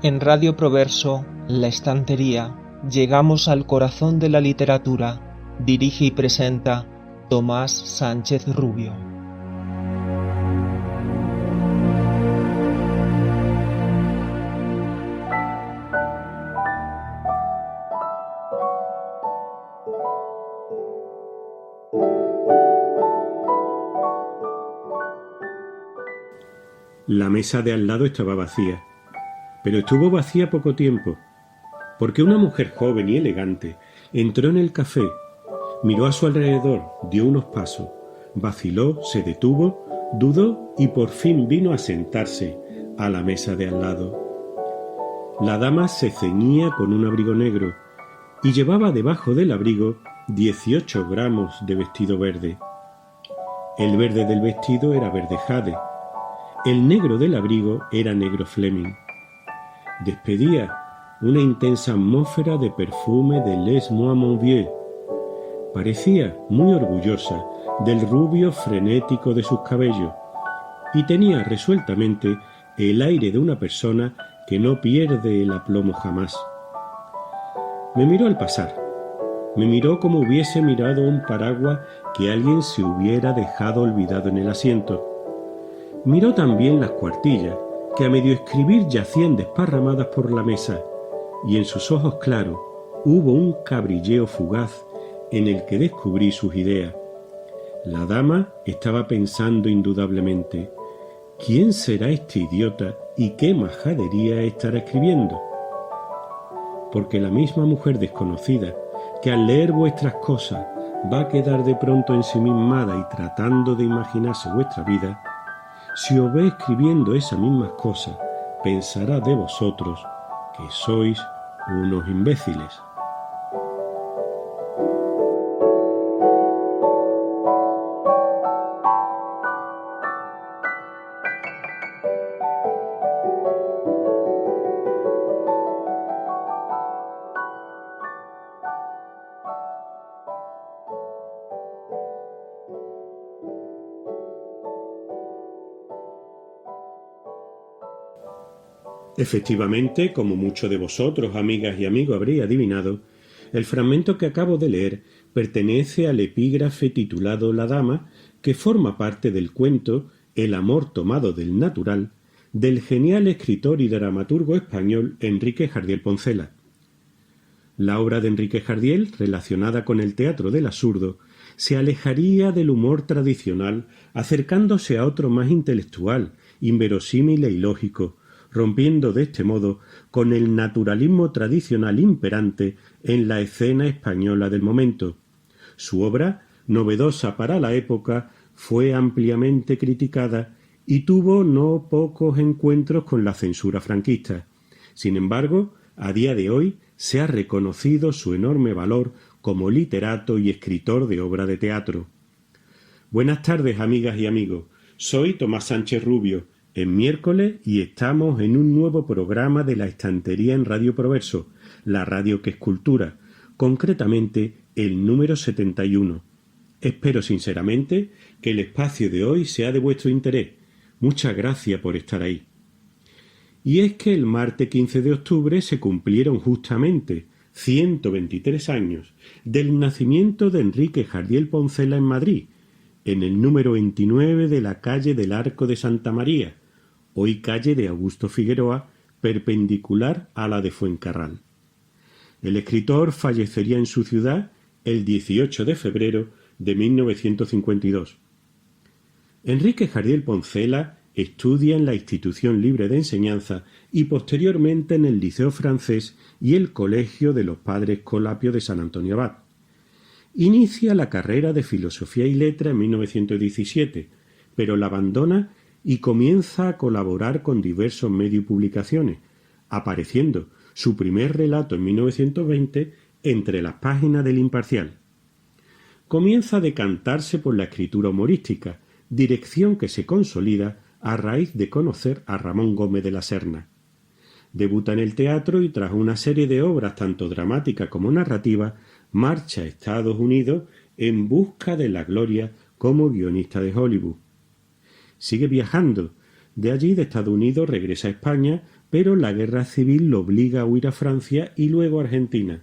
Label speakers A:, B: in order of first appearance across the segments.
A: En Radio Proverso, La Estantería, llegamos al corazón de la literatura. Dirige y presenta Tomás Sánchez Rubio.
B: La mesa de al lado estaba vacía, pero estuvo vacía poco tiempo, porque una mujer joven y elegante entró en el café, miró a su alrededor, dio unos pasos, vaciló, se detuvo, dudó y por fin vino a sentarse a la mesa de al lado. La dama se ceñía con un abrigo negro y llevaba debajo del abrigo 18 gramos de vestido verde. El verde del vestido era verde jade. El negro del abrigo era negro Fleming. Despedía una intensa atmósfera de perfume de Les Mois Mon Vieux. Parecía muy orgullosa del rubio frenético de sus cabellos y tenía resueltamente el aire de una persona que no pierde el aplomo jamás. Me miró al pasar. Me miró como hubiese mirado un paraguas que alguien se hubiera dejado olvidado en el asiento. Miró también las cuartillas, que a medio escribir yacían desparramadas por la mesa, y en sus ojos claros hubo un cabrilleo fugaz en el que descubrí sus ideas. La dama estaba pensando indudablemente: ¿quién será este idiota y qué majadería estará escribiendo? Porque la misma mujer desconocida, que al leer vuestras cosas va a quedar de pronto ensimismada y tratando de imaginarse vuestra vida, si os ve escribiendo esas mismas cosas, pensará de vosotros que sois unos imbéciles. Efectivamente, como muchos de vosotros, amigas y amigos, habréis adivinado, el fragmento que acabo de leer pertenece al epígrafe titulado La dama, que forma parte del cuento El amor tomado del natural, del genial escritor y dramaturgo español Enrique Jardiel Poncela. La obra de Enrique Jardiel, relacionada con el teatro del absurdo, se alejaría del humor tradicional, acercándose a otro más intelectual, inverosímil e ilógico, rompiendo de este modo con el naturalismo tradicional imperante en la escena española del momento. Su obra, novedosa para la época, fue ampliamente criticada y tuvo no pocos encuentros con la censura franquista. Sin embargo, a día de hoy se ha reconocido su enorme valor como literato y escritor de obra de teatro. Buenas tardes, amigas y amigos. Soy Tomás Sánchez Rubio. Es miércoles y estamos en un nuevo programa de La Estantería en Radio Proverso, la radio que es cultura, concretamente el número 71. Espero sinceramente que el espacio de hoy sea de vuestro interés. Muchas gracias por estar ahí. Y es que el martes 15 de octubre se cumplieron justamente 123 años del nacimiento de Enrique Jardiel Poncela en Madrid, en el número 29 de la calle del Arco de Santa María, hoy calle de Augusto Figueroa, perpendicular a la de Fuencarral. El escritor fallecería en su ciudad el 18 de febrero de 1952. Enrique Jardiel Poncela estudia en la Institución Libre de Enseñanza y posteriormente en el Liceo Francés y el Colegio de los Padres Escolapios de San Antonio Abad. Inicia la carrera de Filosofía y Letras en 1917, pero la abandona y comienza a colaborar con diversos medios y publicaciones, apareciendo su primer relato en 1920 entre las páginas del Imparcial. Comienza a decantarse por la escritura humorística, dirección que se consolida a raíz de conocer a Ramón Gómez de la Serna. Debuta en el teatro y tras una serie de obras tanto dramáticas como narrativas, marcha a Estados Unidos en busca de la gloria como guionista de Hollywood. Sigue viajando. De allí, de Estados Unidos, regresa a España, pero la guerra civil lo obliga a huir a Francia y luego a Argentina.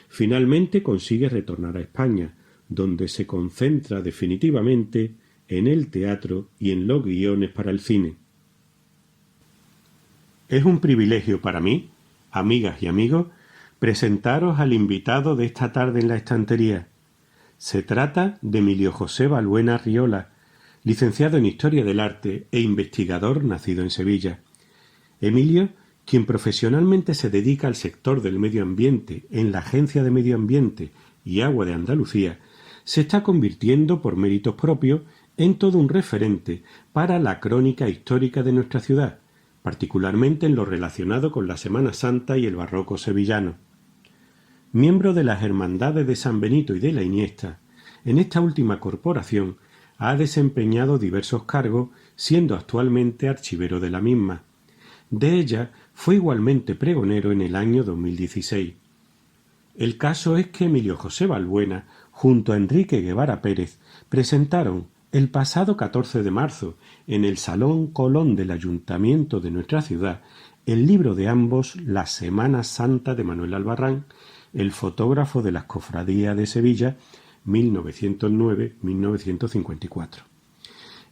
B: Finalmente consigue retornar a España, donde se concentra definitivamente en el teatro y en los guiones para el cine. Es un privilegio para mí, amigas y amigos, presentaros al invitado de esta tarde en la estantería. Se trata de Emilio José Balbuena Arriola, licenciado en Historia del Arte e investigador nacido en Sevilla. Emilio, quien profesionalmente se dedica al sector del medio ambiente en la Agencia de Medio Ambiente y Agua de Andalucía, se está convirtiendo por méritos propios en todo un referente para la crónica histórica de nuestra ciudad, particularmente en lo relacionado con la Semana Santa y el barroco sevillano. Miembro de las Hermandades de San Benito y de la Iniesta, en esta última corporación ha desempeñado diversos cargos, siendo actualmente archivero de la misma. De ella fue igualmente pregonero en el año 2016. El caso es que Emilio José Balbuena, junto a Enrique Guevara Pérez, presentaron el pasado 14 de marzo en el Salón Colón del Ayuntamiento de nuestra ciudad el libro de ambos La Semana Santa de Manuel Albarrán, el fotógrafo de las Cofradías de Sevilla, 1909-1954.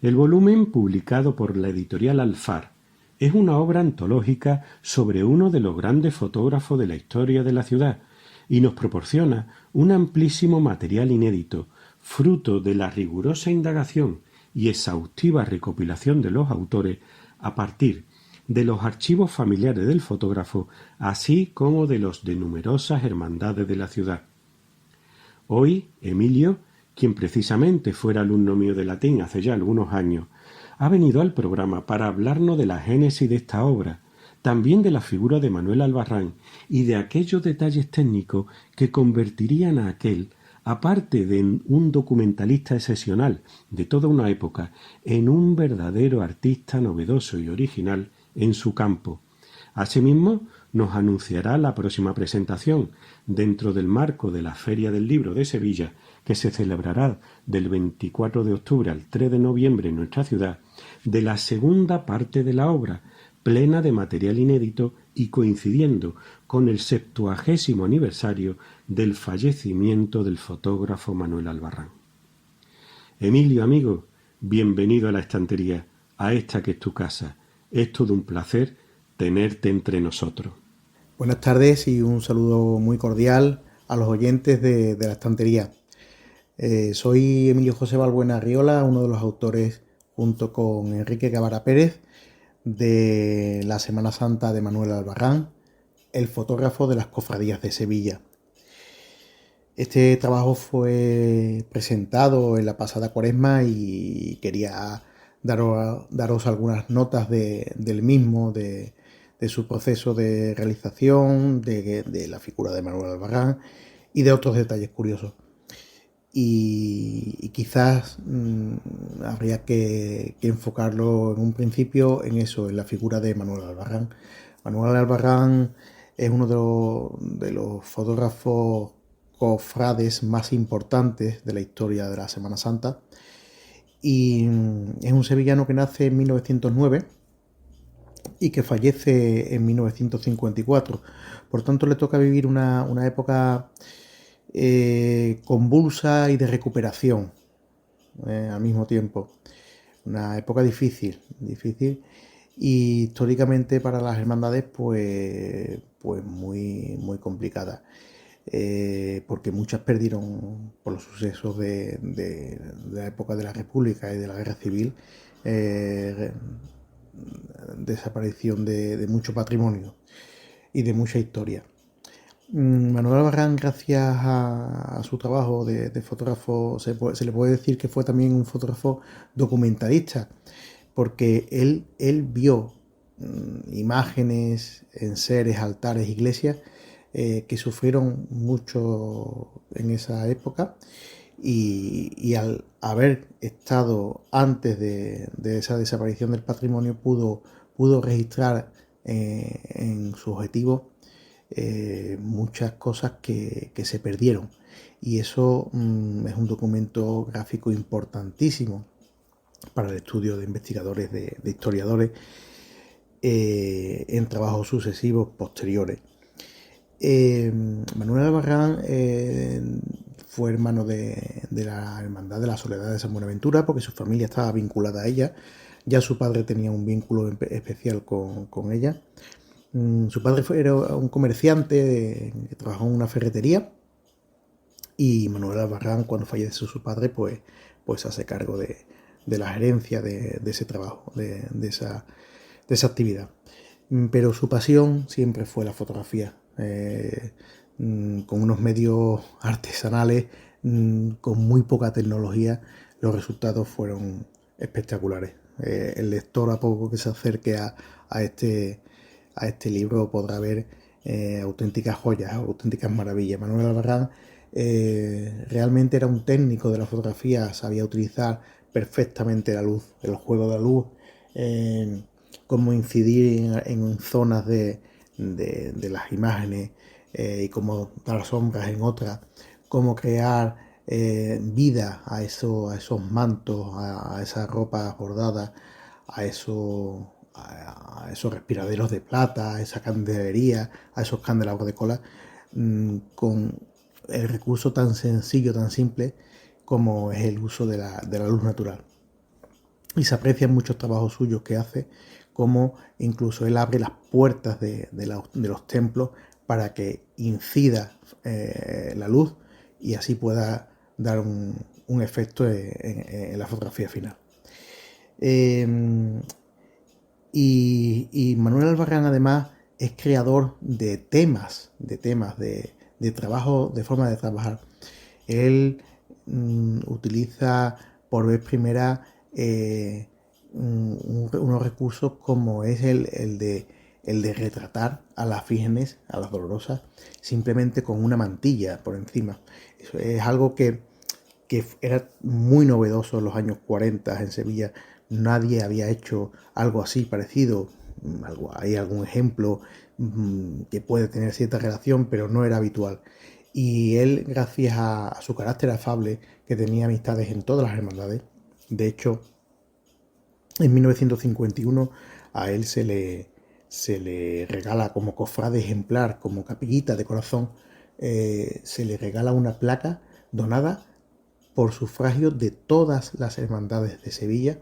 B: El volumen, publicado por la editorial Alfar, es una obra antológica sobre uno de los grandes fotógrafos de la historia de la ciudad y nos proporciona un amplísimo material inédito, fruto de la rigurosa indagación y exhaustiva recopilación de los autores a partir de los archivos familiares del fotógrafo, así como de los de numerosas hermandades de la ciudad. Hoy, Emilio, quien precisamente fuera alumno mío de latín hace ya algunos años, ha venido al programa para hablarnos de la génesis de esta obra, también de la figura de Manuel Albarrán y de aquellos detalles técnicos que convertirían a aquel, aparte de un documentalista excepcional de toda una época, en un verdadero artista novedoso y original en su campo. Asimismo, nos anunciará la próxima presentación, dentro del marco de la Feria del Libro de Sevilla, que se celebrará del 24 de octubre al 3 de noviembre en nuestra ciudad, de la segunda parte de la obra, plena de material inédito y coincidiendo con el 70º aniversario del fallecimiento del fotógrafo Manuel Albarrán. Emilio, amigo, bienvenido a la estantería, a esta que es tu casa. Es todo un placer tenerte entre nosotros.
C: Buenas tardes y un saludo muy cordial a los oyentes de la estantería. Soy Emilio José Balbuena Arriola, uno de los autores, junto con Enrique Guevara Pérez, de la Semana Santa de Manuel Albarrán, el fotógrafo de las Cofradías de Sevilla. Este trabajo fue presentado en la pasada Cuaresma y quería daros algunas notas del mismo, de su proceso de realización, de la figura de Manuel Albarrán y de otros detalles curiosos. Y quizás habría que enfocarlo en un principio en eso, en la figura de Manuel Albarrán. Manuel Albarrán es uno de los fotógrafos cofrades más importantes de la historia de la Semana Santa y es un sevillano que nace en 1909 y que fallece en 1954. Por tanto, le toca vivir una época convulsa y de recuperación al mismo tiempo. Una época difícil y históricamente para las hermandades pues muy, muy complicada. Porque muchas perdieron por los sucesos de la época de la República y de la Guerra Civil, desaparición de mucho patrimonio y de mucha historia. Manuel Albarrán, gracias a su trabajo de fotógrafo, se le puede decir que fue también un fotógrafo documentalista, porque él vio imágenes, enseres, altares, iglesias que sufrieron mucho en esa época y al haber estado antes de esa desaparición del patrimonio pudo registrar en su objetivo muchas cosas que se perdieron, y eso es un documento gráfico importantísimo para el estudio de investigadores, de historiadores, en trabajos sucesivos posteriores. Manuel Albarrán fue hermano de la Hermandad de la Soledad de San Buenaventura, porque su familia estaba vinculada a ella. Ya su padre tenía un vínculo especial con ella. Su padre era un comerciante que trabajó en una ferretería, y Manuel Albarrán, cuando falleció su padre, pues hace cargo de la gerencia de ese trabajo, de esa actividad. Pero su pasión siempre fue la fotografía, con unos medios artesanales, con muy poca tecnología. Los resultados fueron espectaculares. El lector, a poco que se acerque a este libro, podrá ver auténticas joyas, auténticas maravillas. Manuel Albarrán realmente era un técnico de la fotografía, sabía utilizar perfectamente la luz, el juego de la luz, cómo incidir en zonas de las imágenes, y cómo dar sombras en otras, cómo crear vida a esos mantos, a esas ropas bordadas, a esos respiraderos de plata, a esa candelería, a esos candelabros de cola, con el recurso tan sencillo, tan simple como es el uso de la luz natural. Y se aprecian muchos trabajos suyos que hace, como incluso él abre las puertas de los templos para que incida la luz y así pueda dar un efecto en la fotografía final. Y Manuel Albarrán además es creador de temas de trabajo, de forma de trabajar. Él utiliza por vez primera unos recursos como es el de retratar a las vírgenes, a las dolorosas, simplemente con una mantilla por encima. Eso es algo que era muy novedoso en los años 40 en Sevilla. Nadie había hecho algo así parecido. Hay algún ejemplo que puede tener cierta relación, pero no era habitual. Y él, gracias a su carácter afable, que tenía amistades en todas las hermandades, de hecho, en 1951 a él se le regala como cofrade ejemplar, como capillita de corazón, se le regala una placa donada por sufragio de todas las hermandades de Sevilla,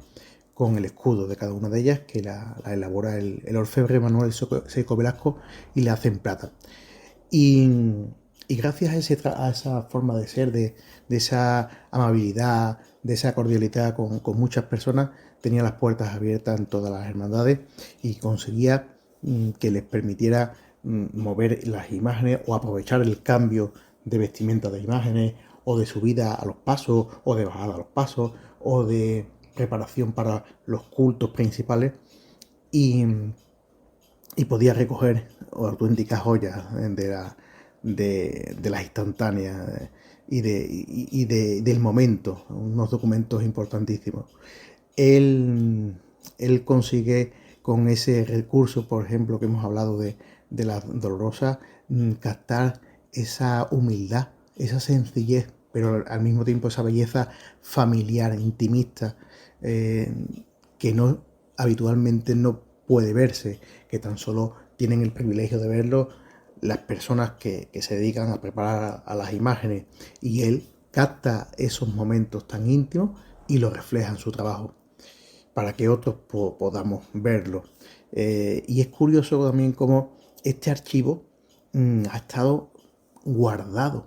C: con el escudo de cada una de ellas, que la elabora el orfebre Manuel Seco Velasco y la hace en plata. Y gracias a esa forma de ser, de esa amabilidad, de esa cordialidad con muchas personas, tenía las puertas abiertas en todas las hermandades y conseguía que les permitiera mover las imágenes o aprovechar el cambio de vestimenta de imágenes, o de subida a los pasos, o de bajada a los pasos, o de preparación para los cultos principales, y podía recoger auténticas joyas de las instantáneas y del momento, unos documentos importantísimos. Él consigue con ese recurso, por ejemplo, que hemos hablado de la dolorosa, captar esa humildad, esa sencillez, pero al mismo tiempo esa belleza familiar, intimista, que no habitualmente no puede verse, que tan solo tienen el privilegio de verlo las personas que se dedican a preparar a las imágenes, y él capta esos momentos tan íntimos y los refleja en su trabajo para que otros podamos verlo. Y es curioso también cómo este archivo ha estado guardado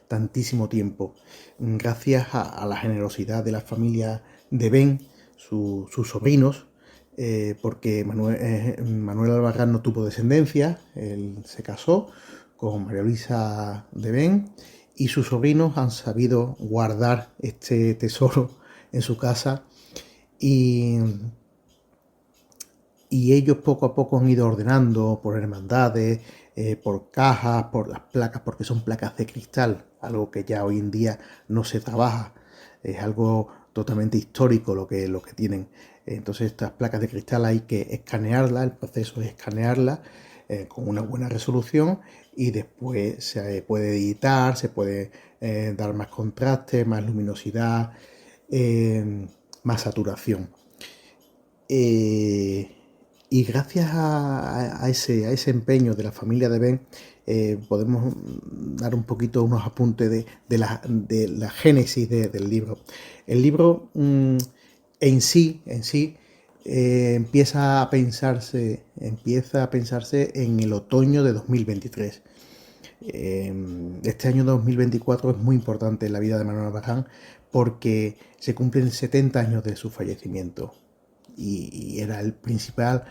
C: tantísimo tiempo, gracias a la generosidad de la familia de Ben, sus sobrinos, porque Manuel Albarrán no tuvo descendencia. Él se casó con María Luisa de Ben, y sus sobrinos han sabido guardar este tesoro en su casa, y ellos poco a poco han ido ordenando por hermandades, por cajas, por las placas, porque son placas de cristal, algo que ya hoy en día no se trabaja, es algo totalmente histórico lo que tienen. Entonces estas placas de cristal hay que escanearlas, el proceso es escanearlas con una buena resolución, y después se puede editar, se puede dar más contraste, más luminosidad, más saturación. Y gracias a ese empeño de la familia de Ben, podemos dar un poquito unos apuntes de la génesis del libro. El libro en sí empieza a pensarse en el otoño de 2023. Este año 2024 es muy importante en la vida de Manuel Abarrán porque se cumplen 70 años de su fallecimiento y era el principal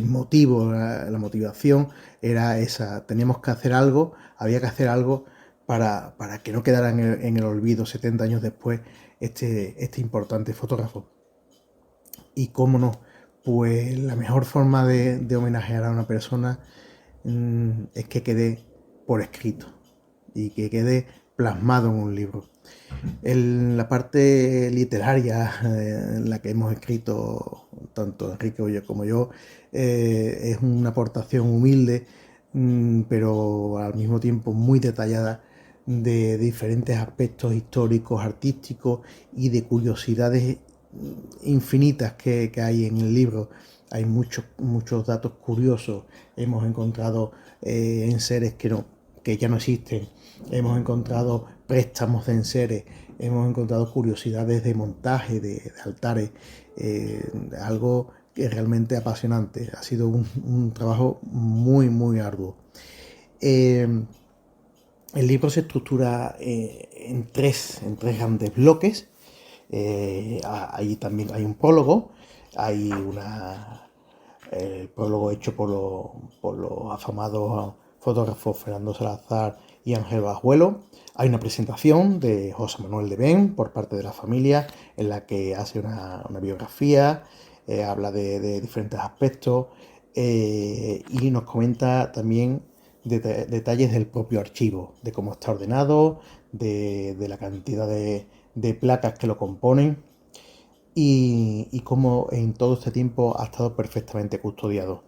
C: motivo, la motivación era esa, teníamos que hacer algo, había que hacer algo para que no quedara en el olvido 70 años después este importante fotógrafo. Y cómo no, pues la mejor forma de homenajear a una persona es que quede por escrito y que quede plasmado en un libro. En la parte literaria en la que hemos escrito tanto Enrique como yo es una aportación humilde pero al mismo tiempo muy detallada de diferentes aspectos históricos, artísticos y de curiosidades infinitas que hay en el libro. Hay muchos datos curiosos. Hemos encontrado enseres que ya no existen. Hemos encontrado préstamos de enseres. Hemos encontrado curiosidades de montaje de altares. Algo que es realmente apasionante. Ha sido un trabajo muy arduo. El libro se estructura en tres grandes bloques. Ahí también hay un prólogo, hay el prólogo hecho por los afamados fotógrafos Fernando Salazar y Ángel Bajuelo. Hay una presentación de José Manuel de Ben por parte de la familia en la que hace una biografía, habla de diferentes aspectos y nos comenta también detalles del propio archivo, de cómo está ordenado, de la cantidad de placas que lo componen y cómo en todo este tiempo ha estado perfectamente custodiado.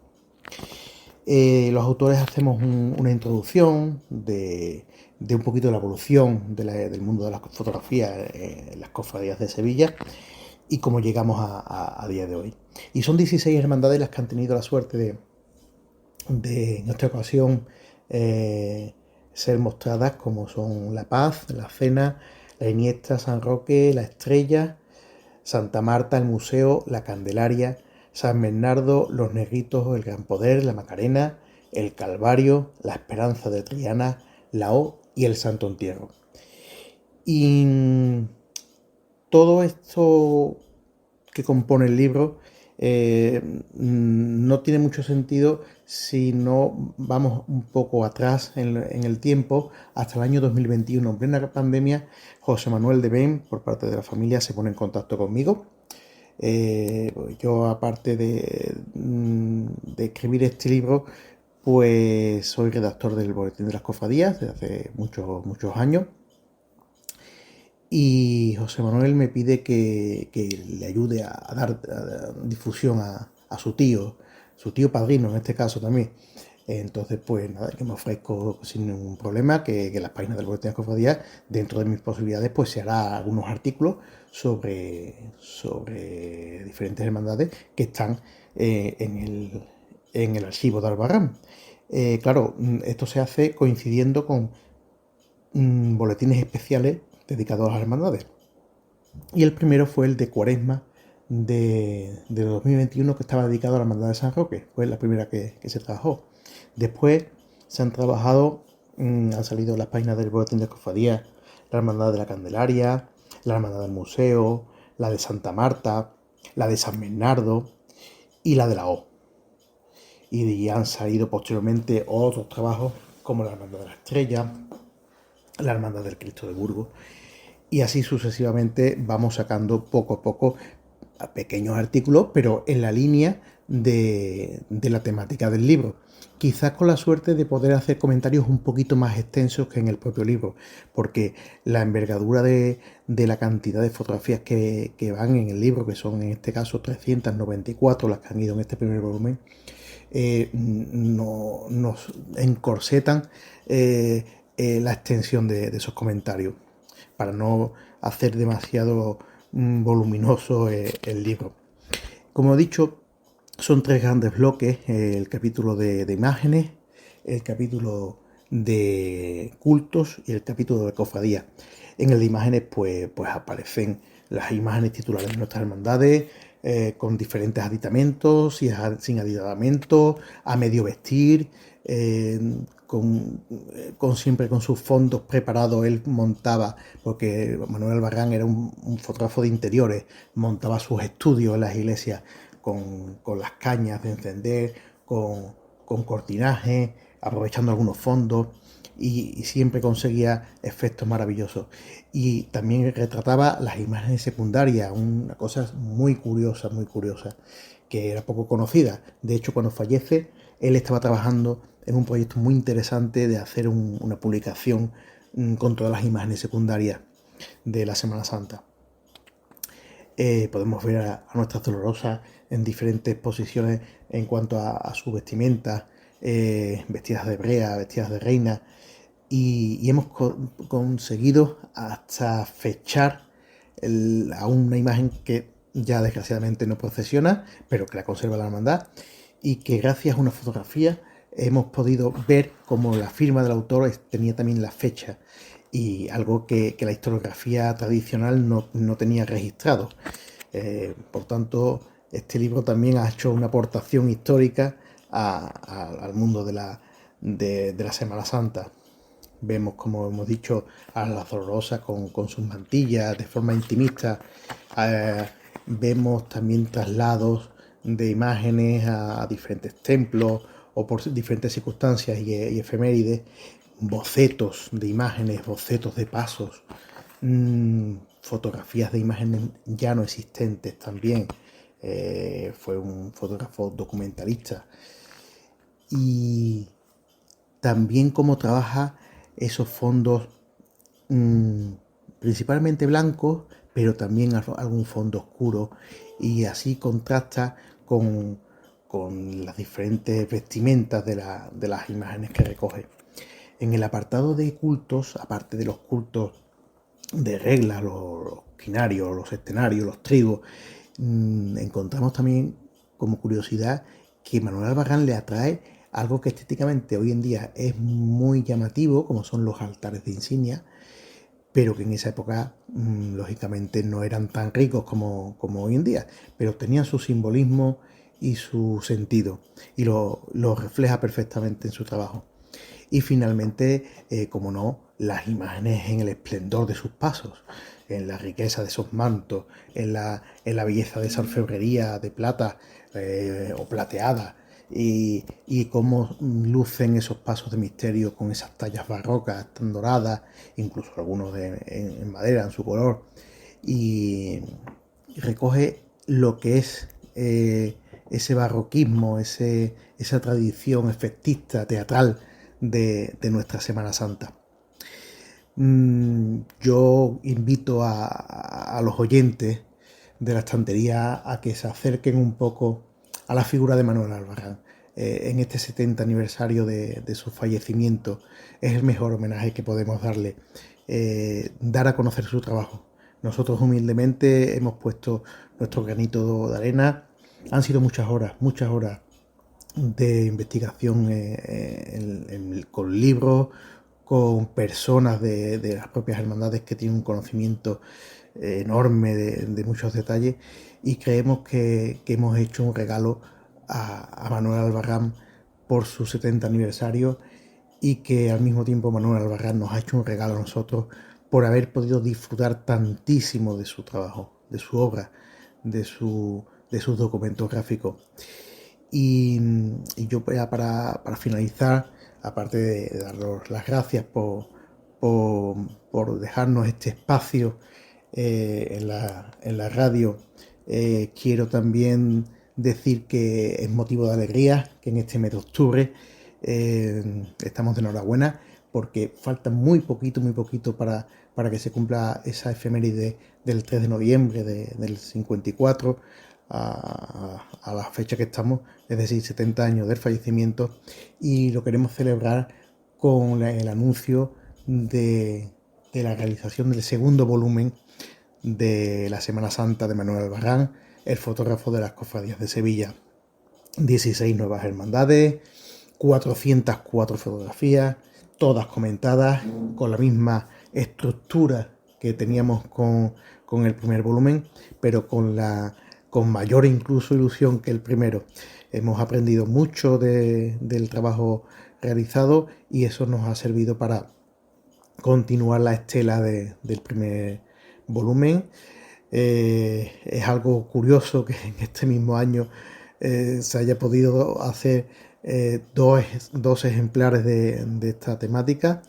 C: Los autores hacemos una introducción de un poquito de la evolución del mundo de la fotografía en las cofradías de Sevilla y cómo llegamos a día de hoy. Y son 16 hermandades las que han tenido la suerte de en esta ocasión ser mostradas, como son La Paz, La Cena, La Iniestra, San Roque, La Estrella, Santa Marta, el Museo, La Candelaria, San Bernardo, Los Negritos, el Gran Poder, la Macarena, el Calvario, la Esperanza de Triana, la O y el Santo Entierro. Y todo esto que compone el libro no tiene mucho sentido si no vamos un poco atrás en el tiempo, hasta el año 2021. En plena pandemia, José Manuel de Ben, por parte de la familia, se pone en contacto conmigo. Yo, aparte de escribir este libro, pues soy redactor del Boletín de las Cofradías desde hace muchos años. Y José Manuel me pide que le ayude a dar difusión a su tío padrino en este caso también. Entonces, pues nada, yo me ofrezco sin ningún problema que las páginas del Boletín de las Cofradías, dentro de mis posibilidades, pues se hará algunos artículos sobre diferentes hermandades que están en el archivo de Albarrán. Claro, esto se hace coincidiendo con boletines especiales dedicados a las hermandades. Y el primero fue el de Cuaresma de 2021, que estaba dedicado a la hermandad de San Roque. Fue la primera que se trabajó. Después se han trabajado, han salido las páginas del Boletín de Cofradías, la hermandad de la Candelaria, la hermandad del Museo, la de Santa Marta, la de San Bernardo y la de la O. Y han salido posteriormente otros trabajos como la hermandad de la Estrella, la hermandad del Cristo de Burgos. Y así sucesivamente vamos sacando poco a poco pequeños artículos, pero en la línea de la temática del libro. Quizás con la suerte de poder hacer comentarios un poquito más extensos que en el propio libro, porque la envergadura de la cantidad de fotografías que van en el libro, que son en este caso 394 las que han ido en este primer volumen, nos encorsetan la extensión de esos comentarios, para no hacer demasiado voluminoso el libro. Como he dicho, Son tres grandes bloques, el capítulo de imágenes, el capítulo de cultos y el capítulo de cofradía. En el de imágenes pues aparecen las imágenes titulares de nuestras hermandades, con diferentes aditamentos, sin aditamentos, a medio vestir, siempre con sus fondos preparados. Él montaba, porque Manuel Albarrán era un fotógrafo de interiores, montaba sus estudios en las iglesias con las cañas de encender, con cortinaje, aprovechando algunos fondos, y siempre conseguía efectos maravillosos. Y también retrataba las imágenes secundarias, una cosa muy curiosa, que era poco conocida. De hecho, cuando fallece, él estaba trabajando en un proyecto muy interesante de hacer una publicación con todas las imágenes secundarias de la Semana Santa. Podemos ver a Nuestra Dolorosa en diferentes posiciones en cuanto a su vestimenta, vestidas de brea, vestidas de reina, y hemos conseguido hasta fechar a una imagen que ya desgraciadamente no procesiona, pero que la conserva la hermandad, y que gracias a una fotografía hemos podido ver cómo la firma del autor tenía también la fecha, y algo que la historiografía tradicional no tenía registrado. Por tanto, este libro también ha hecho una aportación histórica al mundo de la Semana Santa. Vemos, como hemos dicho, a la Dolorosa con sus mantillas de forma intimista. Vemos también traslados de imágenes a diferentes templos o por diferentes circunstancias y efemérides, bocetos de imágenes, bocetos de pasos, fotografías de imágenes ya no existentes también. Fue un fotógrafo documentalista. Y también cómo trabaja esos fondos, principalmente blancos, pero también algún fondo oscuro, y así contrasta con las diferentes vestimentas de las imágenes que recoge. En el apartado de cultos, aparte de los cultos de regla, los quinarios, los escenarios, los trigos, encontramos también como curiosidad que Manuel Albarrán le atrae algo que estéticamente hoy en día es muy llamativo, como son los altares de insignia, pero que en esa época lógicamente no eran tan ricos como hoy en día, pero tenían su simbolismo y su sentido, y lo refleja perfectamente en su trabajo. Y finalmente, como no, las imágenes en el esplendor de sus pasos, en la riqueza de esos mantos, en la belleza de esa orfebrería de plata o plateada, y cómo lucen esos pasos de misterio con esas tallas barrocas tan doradas, incluso algunos en madera, en su color, y recoge lo que es ese barroquismo, esa tradición efectista, teatral de nuestra Semana Santa. Yo invito a los oyentes de la estantería a que se acerquen un poco a la figura de Manuel Albarrán. En este 70 aniversario de su fallecimiento es el mejor homenaje que podemos darle, dar a conocer su trabajo. Nosotros humildemente hemos puesto nuestro granito de arena. Han sido muchas horas de investigación con libros, con personas de las propias hermandades que tienen un conocimiento enorme de muchos detalles, y creemos que hemos hecho un regalo a Manuel Albarrán por su 70 aniversario, y que al mismo tiempo Manuel Albarrán nos ha hecho un regalo a nosotros por haber podido disfrutar tantísimo de su trabajo, de su obra, de sus documentos gráficos. Y yo para finalizar, aparte de daros las gracias por dejarnos este espacio en la radio, quiero también decir que es motivo de alegría que en este mes de octubre estamos de enhorabuena, porque falta muy poquito para que se cumpla esa efeméride del 3 de noviembre del 54 a la fecha que estamos, es decir, 70 años del fallecimiento, y lo queremos celebrar con el anuncio de la realización del segundo volumen de la Semana Santa de Manuel Albarrán, el fotógrafo de las cofradías de Sevilla. 16 nuevas hermandades, 404 fotografías, todas comentadas, con la misma estructura que teníamos con el primer volumen, pero con mayor incluso ilusión que el primero. Hemos aprendido mucho del trabajo realizado y eso nos ha servido para continuar la estela del primer volumen. Es algo curioso que en este mismo año se haya podido hacer dos ejemplares de esta temática,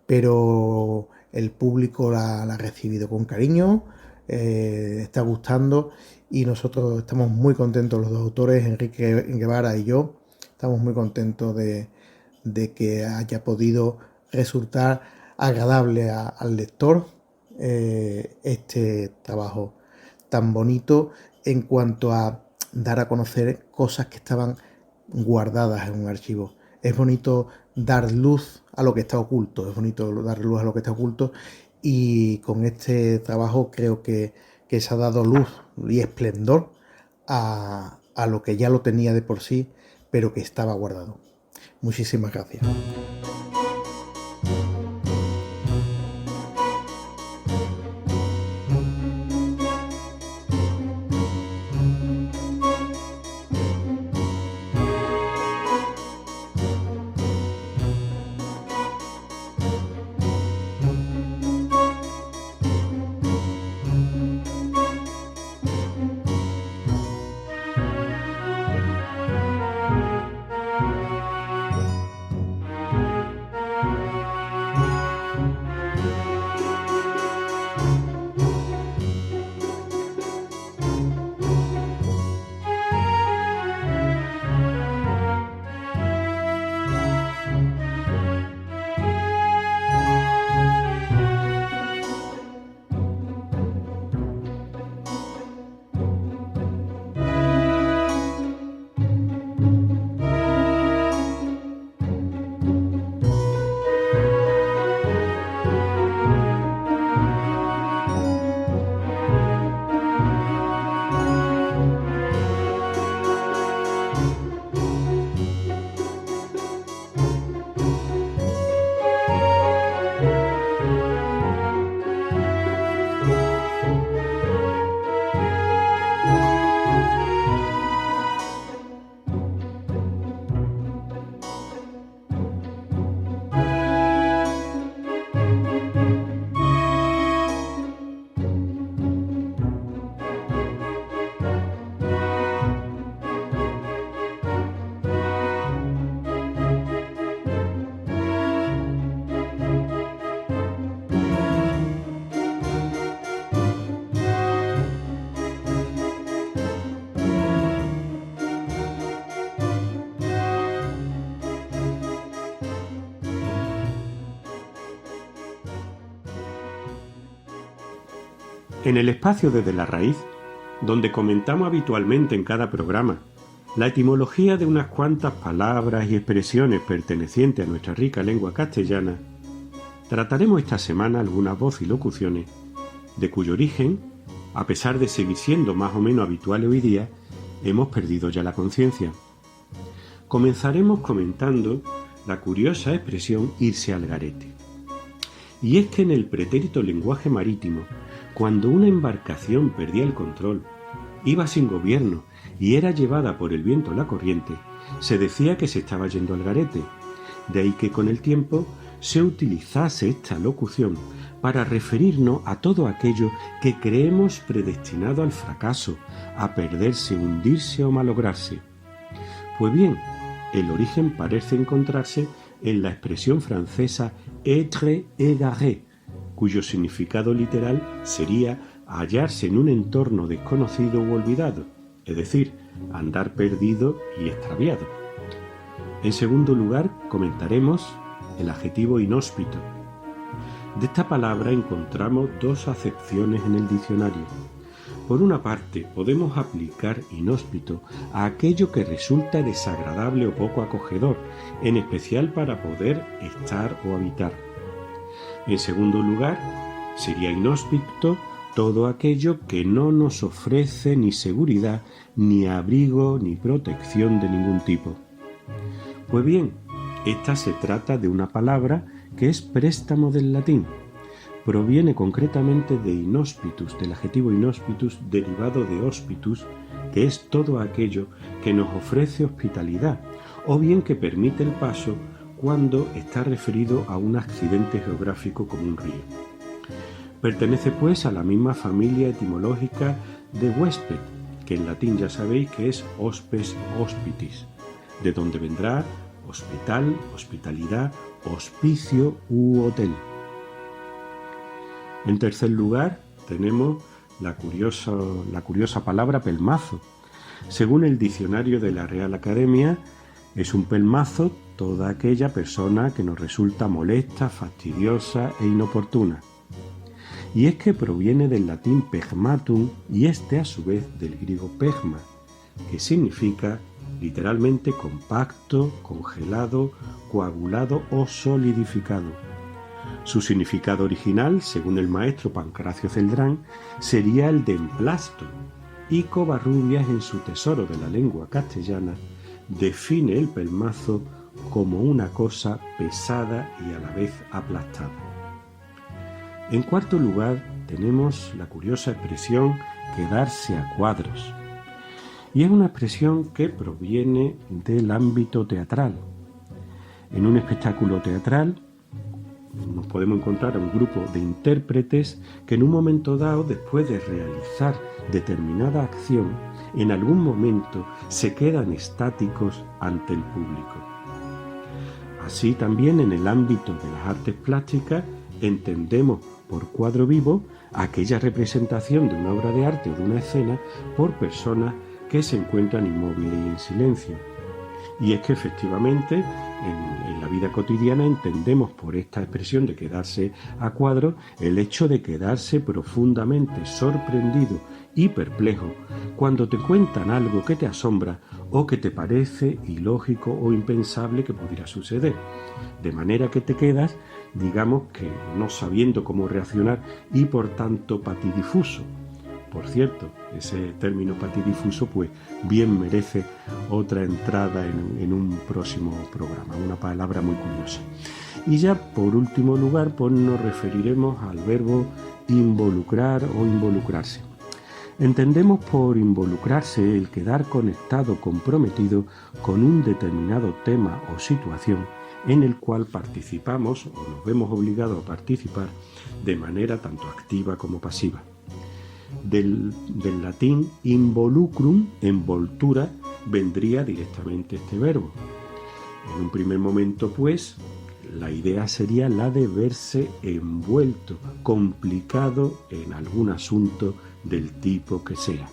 C: pero el público la ha recibido con cariño, está gustando y nosotros estamos muy contentos, los dos autores, Enrique Guevara y yo, estamos muy contentos de que haya podido resultar agradable al lector este trabajo tan bonito en cuanto a dar a conocer cosas que estaban guardadas en un archivo. Es bonito dar luz a lo que está oculto, y con este trabajo creo que se ha dado luz y esplendor a lo que ya lo tenía de por sí, pero que estaba guardado. Muchísimas gracias.
B: En el espacio Desde la Raíz, donde comentamos habitualmente en cada programa la etimología de unas cuantas palabras y expresiones pertenecientes a nuestra rica lengua castellana, trataremos esta semana algunas vocilocuciones de cuyo origen, a pesar de seguir siendo más o menos habituales hoy día, hemos perdido ya la conciencia. Comenzaremos comentando la curiosa expresión irse al garete. Y es que en el pretérito lenguaje marítimo, cuando una embarcación perdía el control, iba sin gobierno y era llevada por el viento o la corriente, se decía que se estaba yendo al garete. De ahí que con el tiempo se utilizase esta locución para referirnos a todo aquello que creemos predestinado al fracaso, a perderse, hundirse o malograrse. Pues bien, el origen parece encontrarse en la expresión francesa être égaré, cuyo significado literal sería hallarse en un entorno desconocido u olvidado, es decir, andar perdido y extraviado. En segundo lugar, comentaremos el adjetivo inhóspito. De esta palabra encontramos dos acepciones en el diccionario. Por una parte, podemos aplicar inhóspito a aquello que resulta desagradable o poco acogedor, en especial para poder estar o habitar. En segundo lugar, sería inhóspito todo aquello que no nos ofrece ni seguridad, ni abrigo, ni protección de ningún tipo. Pues bien, esta se trata de una palabra que es préstamo del latín. Proviene concretamente de inhospitus, del adjetivo inhospitus derivado de hospitus, que es todo aquello que nos ofrece hospitalidad, o bien que permite el paso cuando está referido a un accidente geográfico como un río. Pertenece pues a la misma familia etimológica de huésped, que en latín ya sabéis que es hospes hospitis, de donde vendrá hospital, hospitalidad, hospicio u hotel. En tercer lugar tenemos la curiosa palabra pelmazo. Según el diccionario de la Real Academia, es un pelmazo toda aquella persona que nos resulta molesta, fastidiosa e inoportuna. Y es que proviene del latín pegmatum y este a su vez del griego pegma, que significa literalmente compacto, congelado, coagulado o solidificado. Su significado original, según el maestro Pancracio Celdrán, sería el de emplasto, y Covarrubias, en su Tesoro de la lengua castellana, define el pelmazo como una cosa pesada y a la vez aplastada. En cuarto lugar, tenemos la curiosa expresión quedarse a cuadros. Y es una expresión que proviene del ámbito teatral. En un espectáculo teatral nos podemos encontrar a un grupo de intérpretes que en un momento dado, después de realizar determinada acción, en algún momento se quedan estáticos ante el público. Así también en el ámbito de las artes plásticas entendemos por cuadro vivo aquella representación de una obra de arte o de una escena por personas que se encuentran inmóviles y en silencio. Y es que efectivamente en la vida cotidiana entendemos por esta expresión de quedarse a cuadro el hecho de quedarse profundamente sorprendido y perplejo cuando te cuentan algo que te asombra o que te parece ilógico o impensable que pudiera suceder. De manera que te quedas, digamos que no sabiendo cómo reaccionar y por tanto patidifuso. Por cierto, ese término patidifuso pues bien merece otra entrada en un próximo programa, una palabra muy curiosa. Y ya por último lugar pues nos referiremos al verbo involucrar o involucrarse. Entendemos por involucrarse el quedar conectado, comprometido con un determinado tema o situación en el cual participamos o nos vemos obligados a participar de manera tanto activa como pasiva. Del latín involucrum, envoltura, vendría directamente este verbo. En un primer momento, pues, la idea sería la de verse envuelto, complicado en algún asunto del tipo que sea.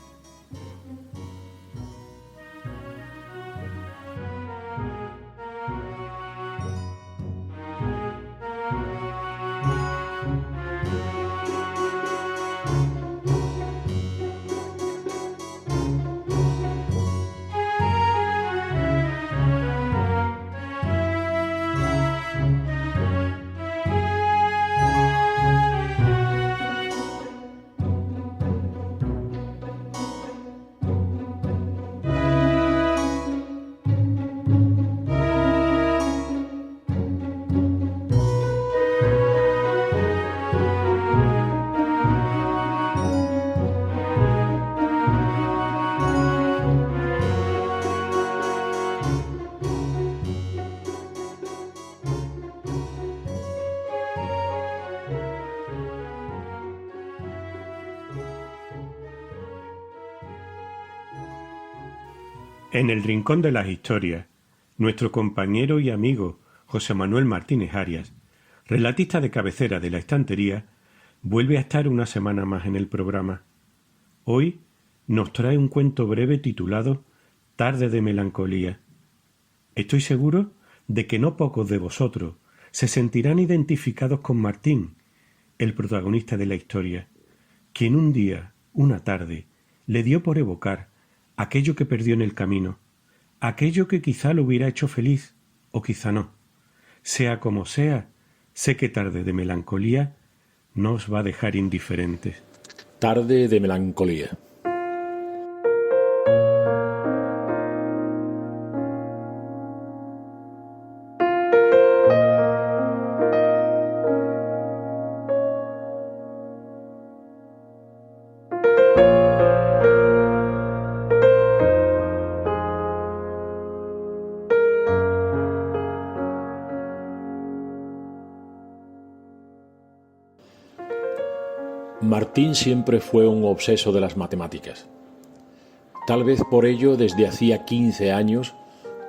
B: En el rincón de las historias, nuestro compañero y amigo José Manuel Martínez Arias, relatista de cabecera de La Estantería, vuelve a estar una semana más en el programa. Hoy nos trae un cuento breve titulado Tarde de melancolía. Estoy seguro de que no pocos de vosotros se sentirán identificados con Martín, el protagonista de la historia, quien un día, una tarde, le dio por evocar aquello que perdió en el camino, aquello que quizá lo hubiera hecho feliz, o quizá no. Sea como sea, sé que Tarde de melancolía no os va a dejar indiferentes.
D: Tarde de melancolía. Martín siempre fue un obseso de las matemáticas. Tal vez por ello, desde hacía 15 años,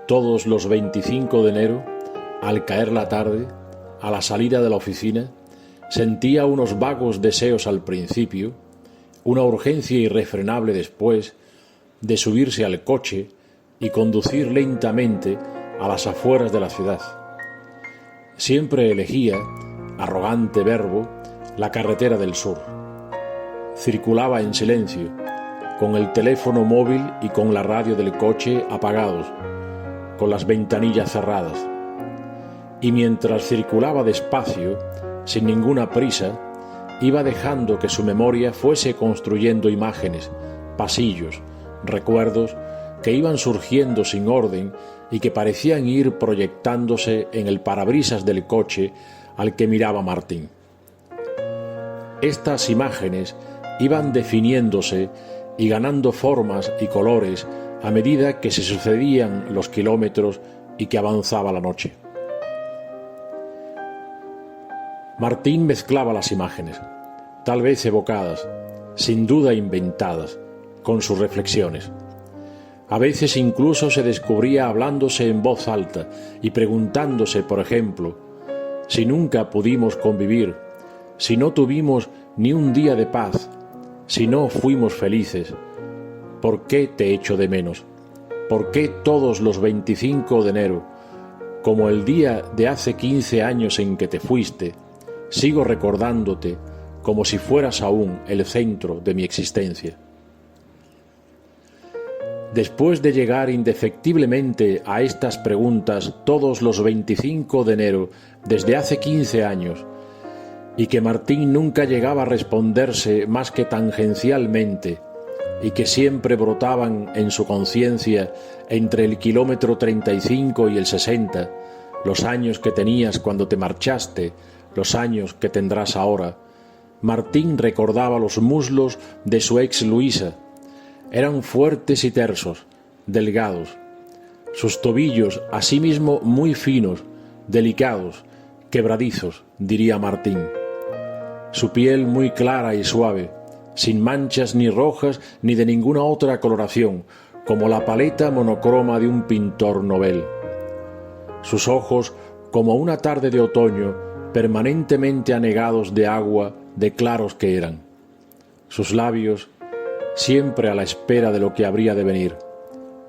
D: todos los 25 de enero, al caer la tarde, a la salida de la oficina, sentía unos vagos deseos al principio, una urgencia irrefrenable después, de subirse al coche y conducir lentamente a las afueras de la ciudad. Siempre elegía, arrogante verbo, la carretera del sur. Circulaba en silencio, con el teléfono móvil y con la radio del coche apagados, con las ventanillas cerradas. Y mientras circulaba despacio, sin ninguna prisa, iba dejando que su memoria fuese construyendo imágenes, pasillos, recuerdos que iban surgiendo sin orden y que parecían ir proyectándose en el parabrisas del coche al que miraba Martín. Estas imágenes iban definiéndose y ganando formas y colores a medida que se sucedían los kilómetros y que avanzaba la noche. Martín mezclaba las imágenes, tal vez evocadas, sin duda inventadas, con sus reflexiones. A veces incluso se descubría hablándose en voz alta y preguntándose, por ejemplo, si nunca pudimos convivir, si no tuvimos ni un día de paz, si no fuimos felices, ¿por qué te echo de menos? ¿Por qué todos los 25 de enero, como el día de hace 15 años en que te fuiste, sigo recordándote como si fueras aún el centro de mi existencia? Después de llegar indefectiblemente a estas preguntas todos los 25 de enero desde hace 15 años, y que Martín nunca llegaba a responderse más que tangencialmente, y que siempre brotaban en su conciencia entre el kilómetro 35 y el 60, los años que tenías cuando te marchaste, los años que tendrás ahora, Martín recordaba los muslos de su ex Luisa. Eran fuertes y tersos, delgados, sus tobillos asimismo muy finos, delicados, quebradizos, diría Martín. Su piel muy clara y suave, sin manchas ni rojas ni de ninguna otra coloración, como la paleta monocroma de un pintor novel. Sus ojos, como una tarde de otoño, permanentemente anegados de agua, de claros que eran. Sus labios, siempre a la espera de lo que habría de venir.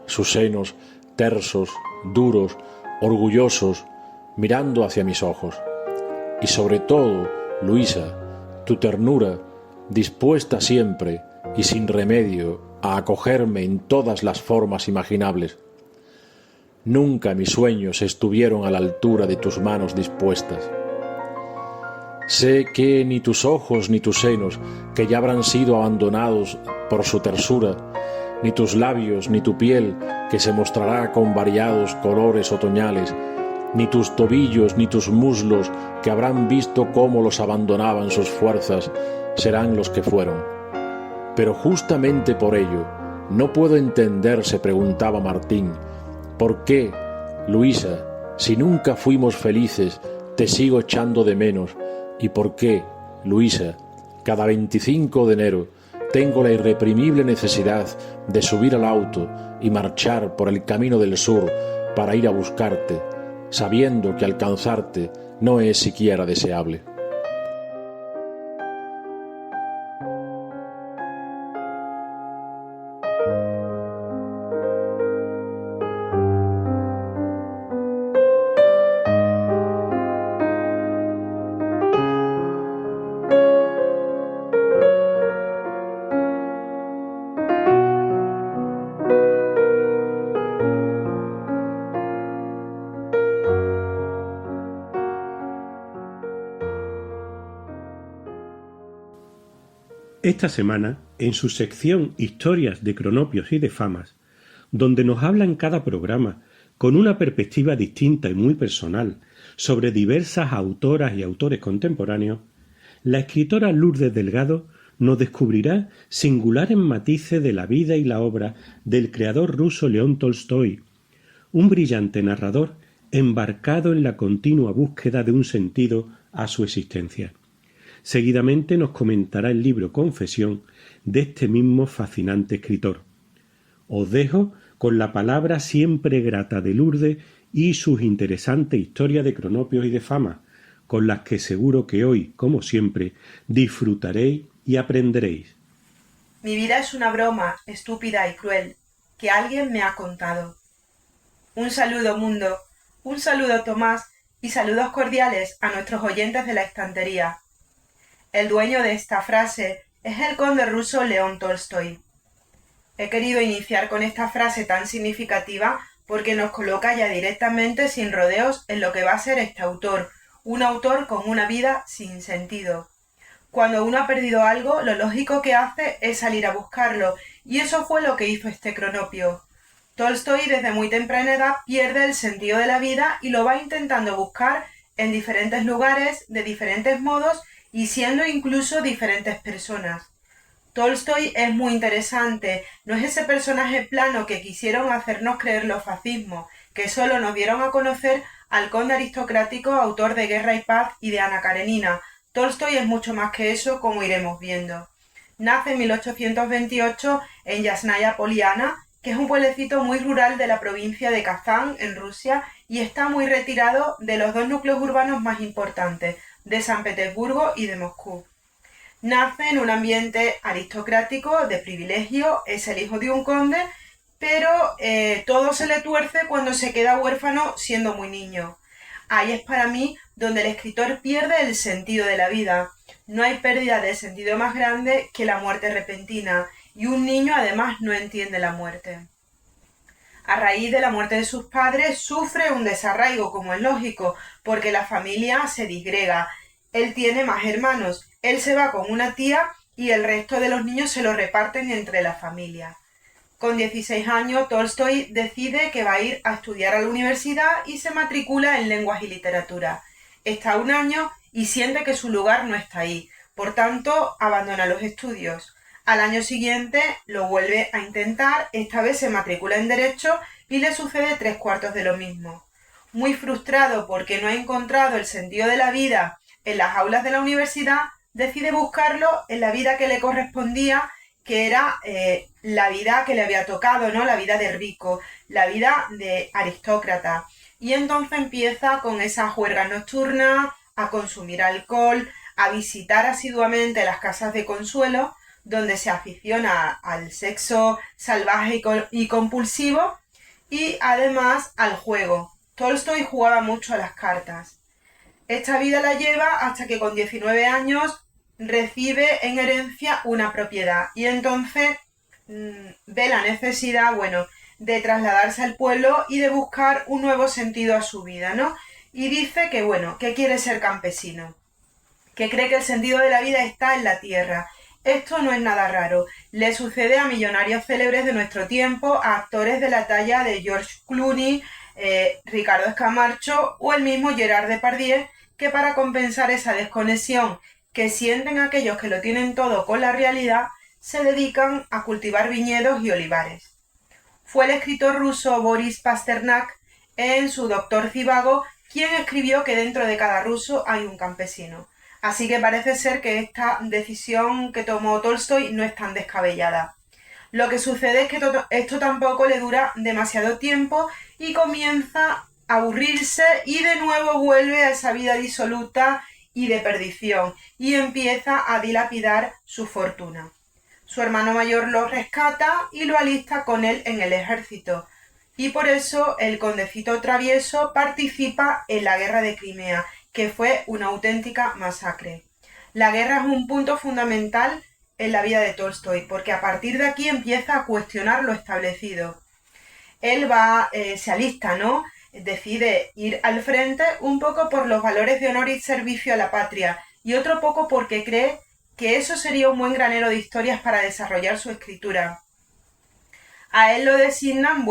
D: Sus senos, tersos, duros, orgullosos, mirando hacia mis ojos. Y sobre todo, Luisa, tu ternura, dispuesta siempre y sin remedio a acogerme en todas las formas imaginables. Nunca mis sueños estuvieron a la altura de tus manos dispuestas. Sé que ni tus ojos ni tus senos, que ya habrán sido abandonados por su tersura, ni tus labios ni tu piel, que se mostrará con variados colores otoñales, ni tus tobillos ni tus muslos, que habrán visto cómo los abandonaban sus fuerzas, serán los que fueron. Pero justamente por ello, no puedo entender, se preguntaba Martín, ¿por qué, Luisa, si nunca fuimos felices, te sigo echando de menos? ¿Y por qué, Luisa, cada 25 de enero tengo la irreprimible necesidad de subir al auto y marchar por el camino del sur para ir a buscarte, sabiendo que alcanzarte no es siquiera deseable?
B: Esta semana, en su sección Historias de cronopios y de famas, donde nos habla en cada programa, con una perspectiva distinta y muy personal, sobre diversas autoras y autores contemporáneos, la escritora Lourdes Delgado nos descubrirá singulares matices de la vida y la obra del creador ruso León Tolstói, un brillante narrador embarcado en la continua búsqueda de un sentido a su existencia. Seguidamente nos comentará el libro Confesión de este mismo fascinante escritor. Os dejo con la palabra siempre grata de Lourdes y sus interesantes historias de cronopios y de fama, con las que seguro que hoy, como siempre, disfrutaréis y aprenderéis.
E: Mi vida es una broma estúpida y cruel que alguien me ha contado. Un saludo, mundo, un saludo, Tomás, y saludos cordiales a nuestros oyentes de la estantería. El dueño de esta frase es el conde ruso León Tolstói. He querido iniciar con esta frase tan significativa porque nos coloca ya directamente sin rodeos en lo que va a ser este autor, un autor con una vida sin sentido. Cuando uno ha perdido algo, lo lógico que hace es salir a buscarlo, y eso fue lo que hizo este cronopio. Tolstói desde muy temprana edad pierde el sentido de la vida y lo va intentando buscar en diferentes lugares, de diferentes modos y siendo incluso diferentes personas. Tolstói es muy interesante, no es ese personaje plano que quisieron hacernos creer los fascismos, que solo nos dieron a conocer al conde aristocrático, autor de Guerra y Paz y de Ana Karenina. Tolstói es mucho más que eso, como iremos viendo. Nace en 1828 en Yasnaya Poliana, que es un pueblecito muy rural de la provincia de Kazán, en Rusia, y está muy retirado de los dos núcleos urbanos más importantes, de San Petersburgo y de Moscú. Nace en un ambiente aristocrático, de privilegio, es el hijo de un conde, pero todo se le tuerce cuando se queda huérfano siendo muy niño. Ahí es para mí donde el escritor pierde el sentido de la vida. No hay pérdida de sentido más grande que la muerte repentina, y un niño además no entiende la muerte. A raíz de la muerte de sus padres sufre un desarraigo, como es lógico, porque la familia se disgrega. Él tiene más hermanos, él se va con una tía y el resto de los niños se lo reparten entre la familia. Con 16 años, Tolstói decide que va a ir a estudiar a la universidad y se matricula en lenguas y literatura. Está un año y siente que su lugar no está ahí, por tanto, abandona los estudios. Al año siguiente lo vuelve a intentar, esta vez se matricula en Derecho y le sucede 3/4 de lo mismo. Muy frustrado porque no ha encontrado el sentido de la vida en las aulas de la universidad, decide buscarlo en la vida que le correspondía, que era la vida que le había tocado, ¿no? La vida de rico, la vida de aristócrata. Y entonces empieza con esa juerga nocturna, a consumir alcohol, a visitar asiduamente las casas de consuelo, donde se aficiona al sexo salvaje y compulsivo, y además al juego. Tolstói jugaba mucho a las cartas. Esta vida la lleva hasta que con 19 años recibe en herencia una propiedad y entonces ve la necesidad, de trasladarse al pueblo y de buscar un nuevo sentido a su vida, ¿no? Y dice que quiere ser campesino, que cree que el sentido de la vida está en la tierra. Esto no es nada raro, le sucede a millonarios célebres de nuestro tiempo, a actores de la talla de George Clooney, Ricardo Escamarcho o el mismo Gerard Depardieu, que para compensar esa desconexión que sienten aquellos que lo tienen todo con la realidad, se dedican a cultivar viñedos y olivares. Fue el escritor ruso Boris Pasternak, en su Doctor Zhivago, quien escribió que dentro de cada ruso hay un campesino. Así que parece ser que esta decisión que tomó Tolstói no es tan descabellada. Lo que sucede es que esto tampoco le dura demasiado tiempo y comienza a aburrirse y de nuevo vuelve a esa vida disoluta y de perdición y empieza a dilapidar su fortuna. Su hermano mayor lo rescata y lo alista con él en el ejército y por eso el condecito travieso participa en la guerra de Crimea, que fue una auténtica masacre. La guerra es un punto fundamental en la vida de Tolstói, porque a partir de aquí empieza a cuestionar lo establecido. Él se alista, ¿no? Decide ir al frente un poco por los valores de honor y servicio a la patria y otro poco porque cree que eso sería un buen granero de historias para desarrollar su escritura. A él lo designan,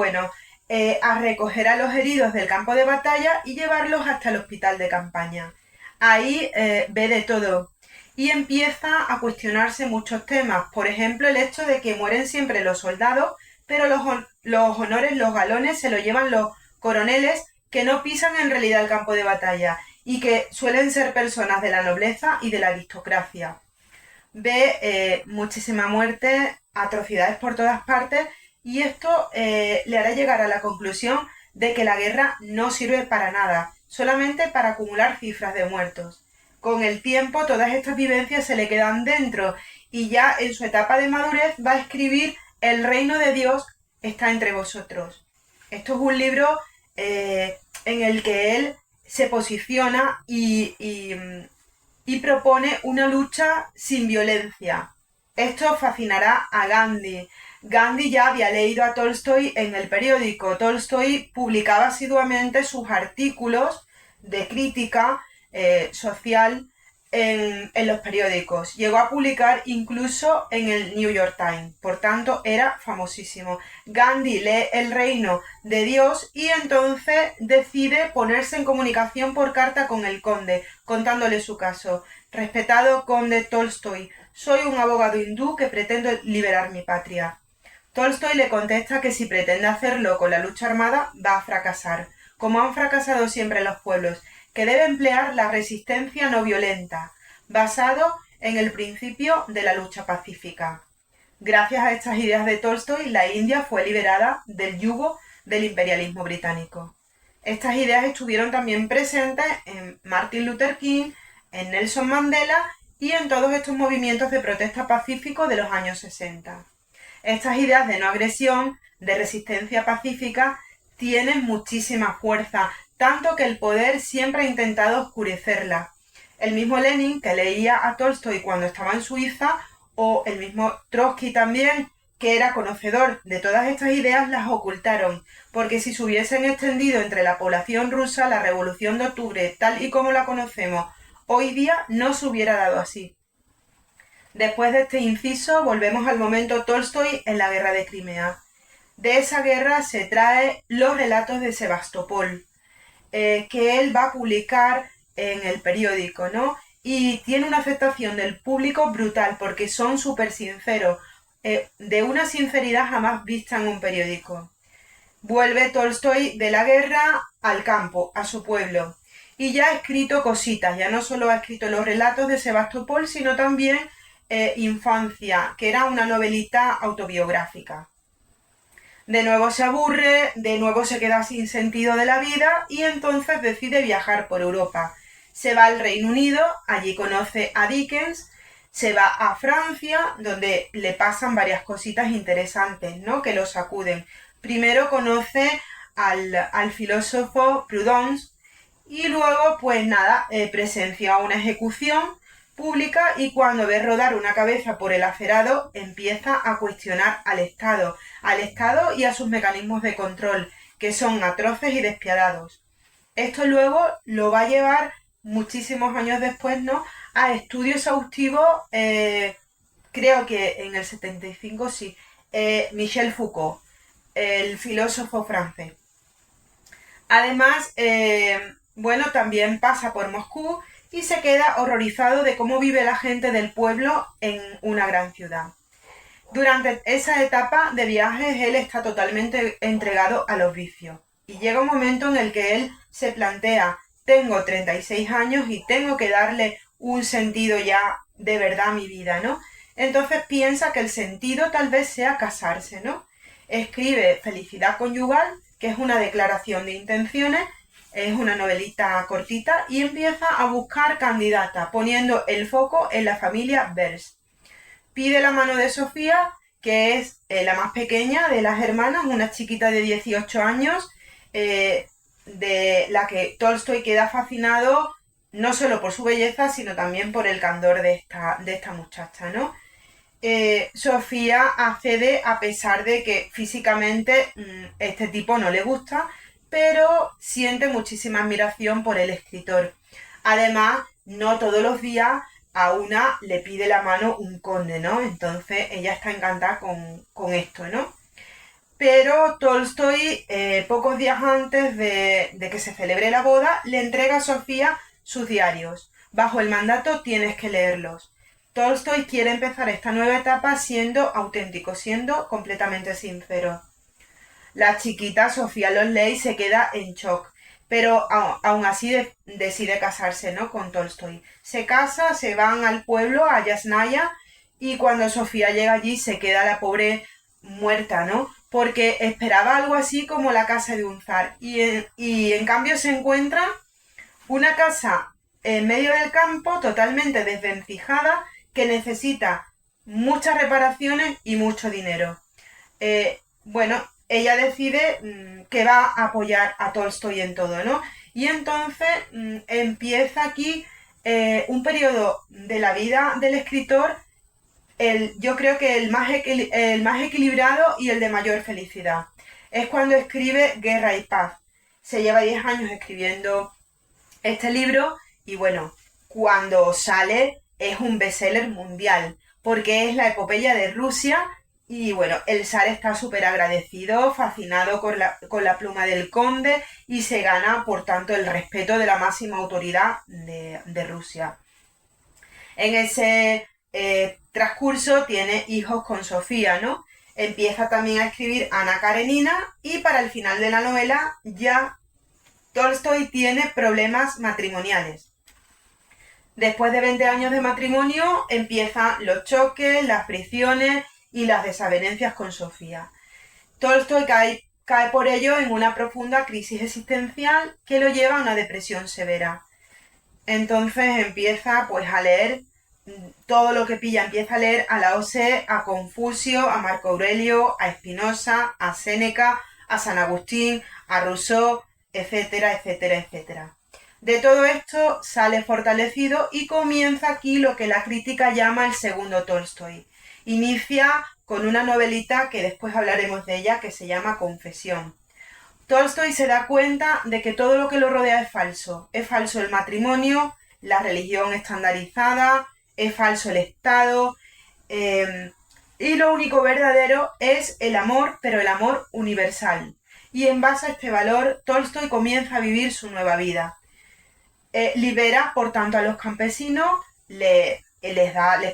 E: a recoger a los heridos del campo de batalla y llevarlos hasta el hospital de campaña. Ahí ve de todo y empieza a cuestionarse muchos temas. Por ejemplo, el hecho de que mueren siempre los soldados, pero los honores, los galones, se los llevan los coroneles que no pisan en realidad el campo de batalla y que suelen ser personas de la nobleza y de la aristocracia. Ve muchísima muerte, atrocidades por todas partes, y esto le hará llegar a la conclusión de que la guerra no sirve para nada, solamente para acumular cifras de muertos. Con el tiempo todas estas vivencias se le quedan dentro y ya en su etapa de madurez va a escribir El reino de Dios está entre vosotros. Esto es un libro en el que él se posiciona y propone una lucha sin violencia. Esto fascinará a Gandhi. Gandhi ya había leído a Tolstoy en el periódico. Tolstoy publicaba asiduamente sus artículos de crítica social en los periódicos. Llegó a publicar incluso en el New York Times. Por tanto, era famosísimo. Gandhi lee El reino de Dios y entonces decide ponerse en comunicación por carta con el conde, contándole su caso. Respetado conde Tolstoy, soy un abogado hindú que pretendo liberar mi patria. Tolstoy le contesta que si pretende hacerlo con la lucha armada va a fracasar, como han fracasado siempre los pueblos, que debe emplear la resistencia no violenta, basado en el principio de la lucha pacífica. Gracias a estas ideas de Tolstoy, la India fue liberada del yugo del imperialismo británico. Estas ideas estuvieron también presentes en Martin Luther King, en Nelson Mandela y en todos estos movimientos de protesta pacífico de los años 60. Estas ideas de no agresión, de resistencia pacífica, tienen muchísima fuerza, tanto que el poder siempre ha intentado oscurecerla. El mismo Lenin, que leía a Tolstoy cuando estaba en Suiza, o el mismo Trotsky también, que era conocedor de todas estas ideas, las ocultaron, porque si se hubiesen extendido entre la población rusa, la Revolución de Octubre, tal y como la conocemos hoy día, no se hubiera dado así. Después de este inciso, volvemos al momento Tolstoy en la guerra de Crimea. De esa guerra se trae los relatos de Sebastopol, que él va a publicar en el periódico, ¿no? Y tiene una aceptación del público brutal, porque son súper sinceros, de una sinceridad jamás vista en un periódico. Vuelve Tolstoy de la guerra al campo, a su pueblo, y ya ha escrito cositas, ya no solo ha escrito los relatos de Sebastopol, sino también Infancia, que era una novelita autobiográfica. De nuevo se aburre, de nuevo se queda sin sentido de la vida y entonces decide viajar por Europa. Se va al Reino Unido, allí conoce a Dickens, se va a Francia, donde le pasan varias cositas interesantes, ¿no?, que lo sacuden. Primero conoce al filósofo Proudhon y luego, presencia una ejecución pública y cuando ve rodar una cabeza por el acerado empieza a cuestionar al Estado y a sus mecanismos de control, que son atroces y despiadados. Esto luego lo va a llevar muchísimos años después, ¿no?, a estudio exhaustivo, creo que en el 75 sí, Michel Foucault, el filósofo francés. Además, también pasa por Moscú y se queda horrorizado de cómo vive la gente del pueblo en una gran ciudad. Durante esa etapa de viajes él está totalmente entregado a los vicios y llega un momento en el que él se plantea: tengo 36 años y tengo que darle un sentido ya de verdad a mi vida, ¿no? Entonces piensa que el sentido tal vez sea casarse, ¿no? Escribe Felicidad conyugal, que es una declaración de intenciones, es una novelita cortita y empieza a buscar candidata, poniendo el foco en la familia Bers. Pide la mano de Sofía, que es la más pequeña de las hermanas, una chiquita de 18 años, de la que Tolstoy queda fascinado no solo por su belleza, sino también por el candor de esta muchacha, ¿no? Sofía accede a pesar de que físicamente este tipo no le gusta, pero siente muchísima admiración por el escritor. Además, no todos los días a una le pide la mano un conde, ¿no? Entonces ella está encantada con esto, ¿no? Pero Tolstoy, pocos días antes de que se celebre la boda, le entrega a Sofía sus diarios. Bajo el mandato tienes que leerlos. Tolstoy quiere empezar esta nueva etapa siendo auténtico, siendo completamente sincero. La chiquita Sofía los lee y se queda en shock, pero aún así decide casarse, ¿no?, con Tolstoy. Se casa, se van al pueblo, a Yasnaya, y cuando Sofía llega allí se queda la pobre muerta, ¿no? Porque esperaba algo así como la casa de un zar, y en cambio se encuentra una casa en medio del campo totalmente desvencijada que necesita muchas reparaciones y mucho dinero. Bueno, ella decide que va a apoyar a Tolstoy en todo, ¿no? Y entonces empieza aquí un periodo de la vida del escritor, yo creo que el más equilibrado y el de mayor felicidad. Es cuando escribe Guerra y Paz. Se lleva 10 años escribiendo este libro y bueno, cuando sale es un bestseller mundial, porque es la epopeya de Rusia y bueno, el zar está súper agradecido, fascinado con la pluma del conde y se gana, por tanto, el respeto de la máxima autoridad de Rusia. En ese transcurso tiene hijos con Sofía, ¿no? Empieza también a escribir Ana Karenina y para el final de la novela ya Tolstoy tiene problemas matrimoniales. Después de 20 años de matrimonio empiezan los choques, las fricciones y las desavenencias con Sofía. Tolstoy cae por ello en una profunda crisis existencial que lo lleva a una depresión severa. Entonces empieza pues a leer todo lo que pilla, empieza a leer a Lao Tse, a Confucio, a Marco Aurelio, a Spinoza, a Séneca, a San Agustín, a Rousseau, etcétera, etcétera, etcétera. De todo esto sale fortalecido y comienza aquí lo que la crítica llama el segundo Tolstoy. Inicia con una novelita que después hablaremos de ella, que se llama Confesión. Tolstoy se da cuenta de que todo lo que lo rodea es falso. Es falso el matrimonio, la religión estandarizada, es falso el Estado, y lo único verdadero es el amor, pero el amor universal. Y en base a este valor, Tolstoy comienza a vivir su nueva vida. Libera, por tanto, a los campesinos, les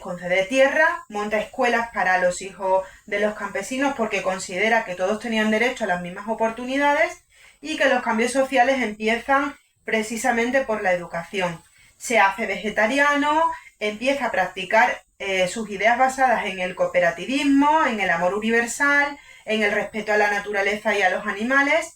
E: concede tierra, monta escuelas para los hijos de los campesinos porque considera que todos tenían derecho a las mismas oportunidades y que los cambios sociales empiezan precisamente por la educación. Se hace vegetariano, empieza a practicar sus ideas basadas en el cooperativismo, en el amor universal, en el respeto a la naturaleza y a los animales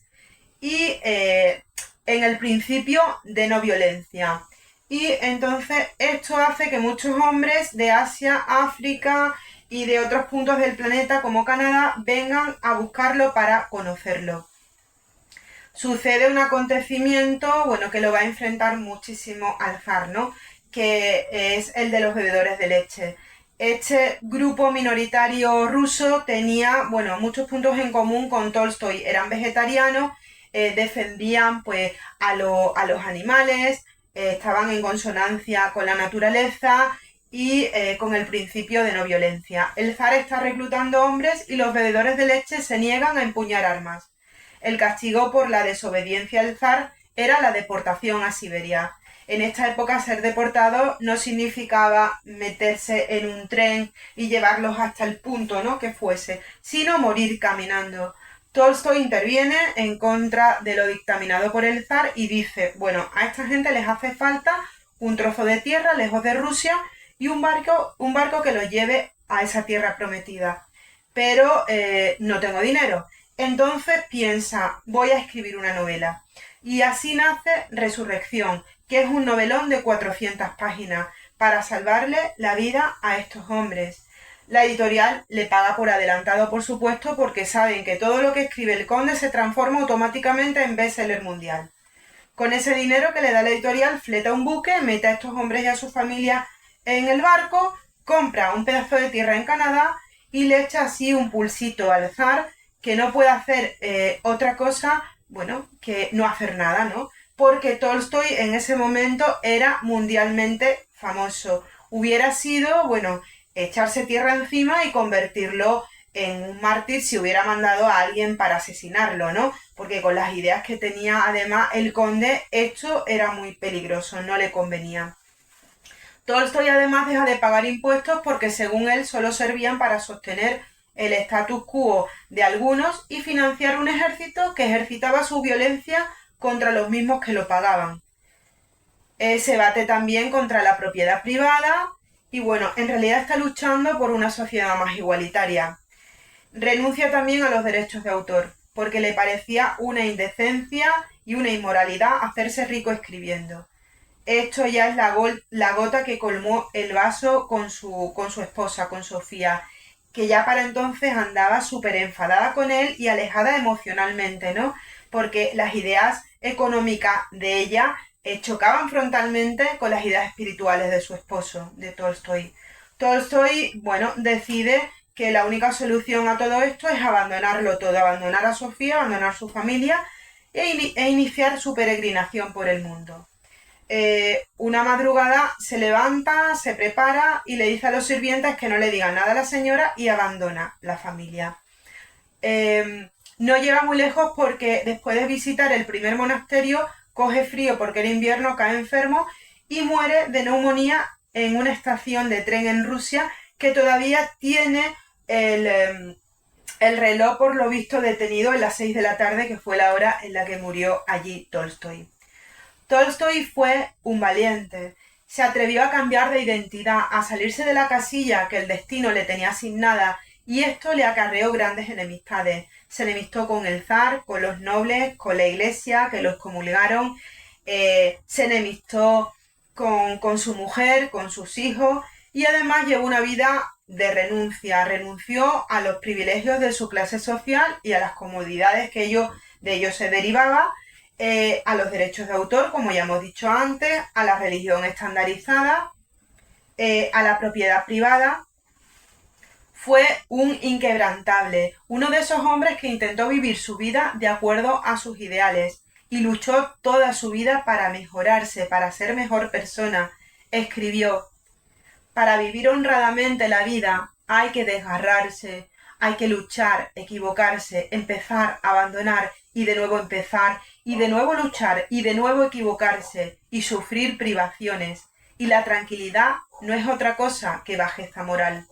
E: y en el principio de no violencia. Y entonces esto hace que muchos hombres de Asia, África y de otros puntos del planeta como Canadá vengan a buscarlo para conocerlo. Sucede un acontecimiento, bueno, que lo va a enfrentar muchísimo al zar, ¿no?, que es el de los bebedores de leche. Este grupo minoritario ruso tenía, bueno, muchos puntos en común con Tolstoy. Eran vegetarianos, defendían pues a los animales, estaban en consonancia con la naturaleza y con el principio de no violencia. El zar está reclutando hombres y los bebedores de leche se niegan a empuñar armas. El castigo por la desobediencia del zar era la deportación a Siberia. En esta época ser deportado no significaba meterse en un tren y llevarlos hasta el punto, ¿no?, que fuese, sino morir caminando. Tolstoy interviene en contra de lo dictaminado por el zar y dice, bueno, a esta gente les hace falta un trozo de tierra lejos de Rusia y un barco que los lleve a esa tierra prometida. Pero no tengo dinero. Entonces piensa, voy a escribir una novela. Y así nace Resurrección, que es un novelón de 400 páginas para salvarle la vida a estos hombres. La editorial le paga por adelantado, por supuesto, porque saben que todo lo que escribe el conde se transforma automáticamente en bestseller mundial. Con ese dinero que le da la editorial, fleta un buque, mete a estos hombres y a su familia en el barco, compra un pedazo de tierra en Canadá y le echa así un pulsito al zar que no puede hacer otra cosa, bueno, que no hacer nada, ¿no? Porque Tolstoy en ese momento era mundialmente famoso. hubiera sido, bueno, echarse tierra encima y convertirlo en un mártir si hubiera mandado a alguien para asesinarlo, ¿no? Porque con las ideas que tenía además el conde, esto era muy peligroso, no le convenía. Tolstoy además deja de pagar impuestos porque según él solo servían para sostener el status quo de algunos y financiar un ejército que ejercitaba su violencia contra los mismos que lo pagaban. Se bate también contra la propiedad privada y bueno, en realidad está luchando por una sociedad más igualitaria. Renuncia también a los derechos de autor, porque le parecía una indecencia y una inmoralidad hacerse rico escribiendo. Esto ya es la gota que colmó el vaso con su esposa, con Sofía, que ya para entonces andaba súper enfadada con él y alejada emocionalmente, ¿no? Porque las ideas económicas de ella chocaban frontalmente con las ideas espirituales de su esposo, de Tolstoy. Tolstoy, bueno, decide que la única solución a todo esto es abandonarlo todo, abandonar a Sofía, abandonar su familia e iniciar su peregrinación por el mundo. Una madrugada se levanta, se prepara y le dice a los sirvientes que no le digan nada a la señora y abandona la familia. No llega muy lejos porque después de visitar el primer monasterio coge frío porque era invierno, cae enfermo y muere de neumonía en una estación de tren en Rusia que todavía tiene el reloj por lo visto detenido en las 6 de la tarde, que fue la hora en la que murió allí Tolstoy. Tolstoy fue un valiente, se atrevió a cambiar de identidad, a salirse de la casilla que el destino le tenía asignada y esto le acarreó grandes enemistades. Se enemistó con el zar, con los nobles, con la iglesia que lo excomulgaron, se enemistó con su mujer, con sus hijos y además llevó una vida de renuncia, renunció a los privilegios de su clase social y a las comodidades que de ellos se derivaba, a los derechos de autor, como ya hemos dicho antes, a la religión estandarizada, a la propiedad privada. Fue un inquebrantable, uno de esos hombres que intentó vivir su vida de acuerdo a sus ideales y luchó toda su vida para mejorarse, para ser mejor persona. Escribió: para vivir honradamente la vida hay que desgarrarse, hay que luchar, equivocarse, empezar, abandonar y de nuevo empezar y de nuevo luchar y de nuevo equivocarse y sufrir privaciones. Y la tranquilidad no es otra cosa que bajeza moral.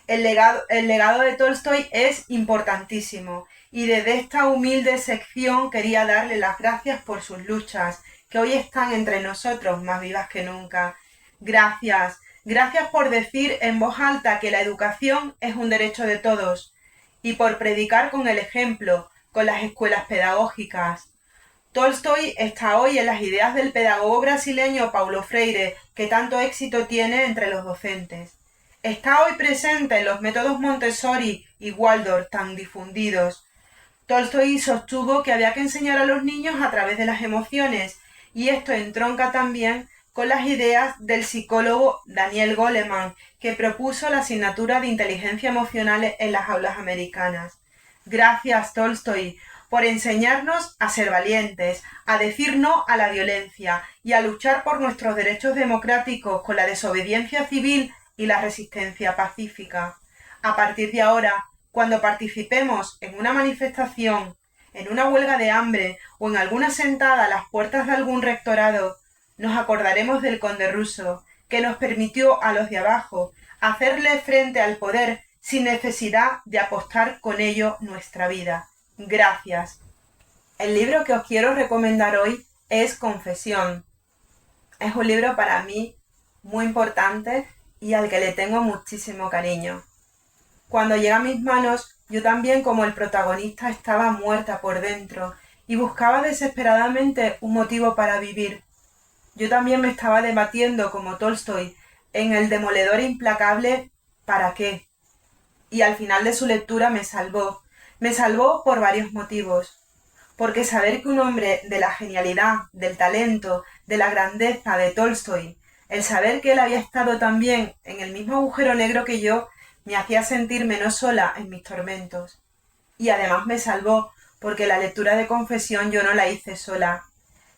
E: El legado de Tolstoy es importantísimo y desde esta humilde sección quería darle las gracias por sus luchas, que hoy están entre nosotros más vivas que nunca. Gracias, gracias por decir en voz alta que la educación es un derecho de todos y por predicar con el ejemplo, con las escuelas pedagógicas. Tolstoy está hoy en las ideas del pedagogo brasileño Paulo Freire, que tanto éxito tiene entre los docentes. Está hoy presente en los métodos Montessori y Waldorf tan difundidos. Tolstoy sostuvo que había que enseñar a los niños a través de las emociones, y esto entronca también con las ideas del psicólogo Daniel Goleman, que propuso la asignatura de inteligencia emocional en las aulas americanas. Gracias, Tolstoy, por enseñarnos a ser valientes, a decir no a la violencia y a luchar por nuestros derechos democráticos con la desobediencia civil y la resistencia pacífica. A partir de ahora, cuando participemos en una manifestación, en una huelga de hambre o en alguna sentada a las puertas de algún rectorado, nos acordaremos del conde ruso, que nos permitió a los de abajo hacerle frente al poder sin necesidad de apostar con ello nuestra vida. Gracias. El libro que os quiero recomendar hoy es Confesión. Es un libro para mí muy importante y al que le tengo muchísimo cariño. Cuando llega a mis manos, yo también, como el protagonista, estaba muerta por dentro y buscaba desesperadamente un motivo para vivir. Yo también me estaba debatiendo, como Tolstoy, en el demoledor e implacable ¿para qué? Y al final de su lectura me salvó. Me salvó por varios motivos. Porque saber que un hombre de la genialidad, del talento, de la grandeza de Tolstoy, el saber que él había estado también en el mismo agujero negro que yo, me hacía sentir menos sola en mis tormentos. Y además me salvó, porque la lectura de Confesión yo no la hice sola,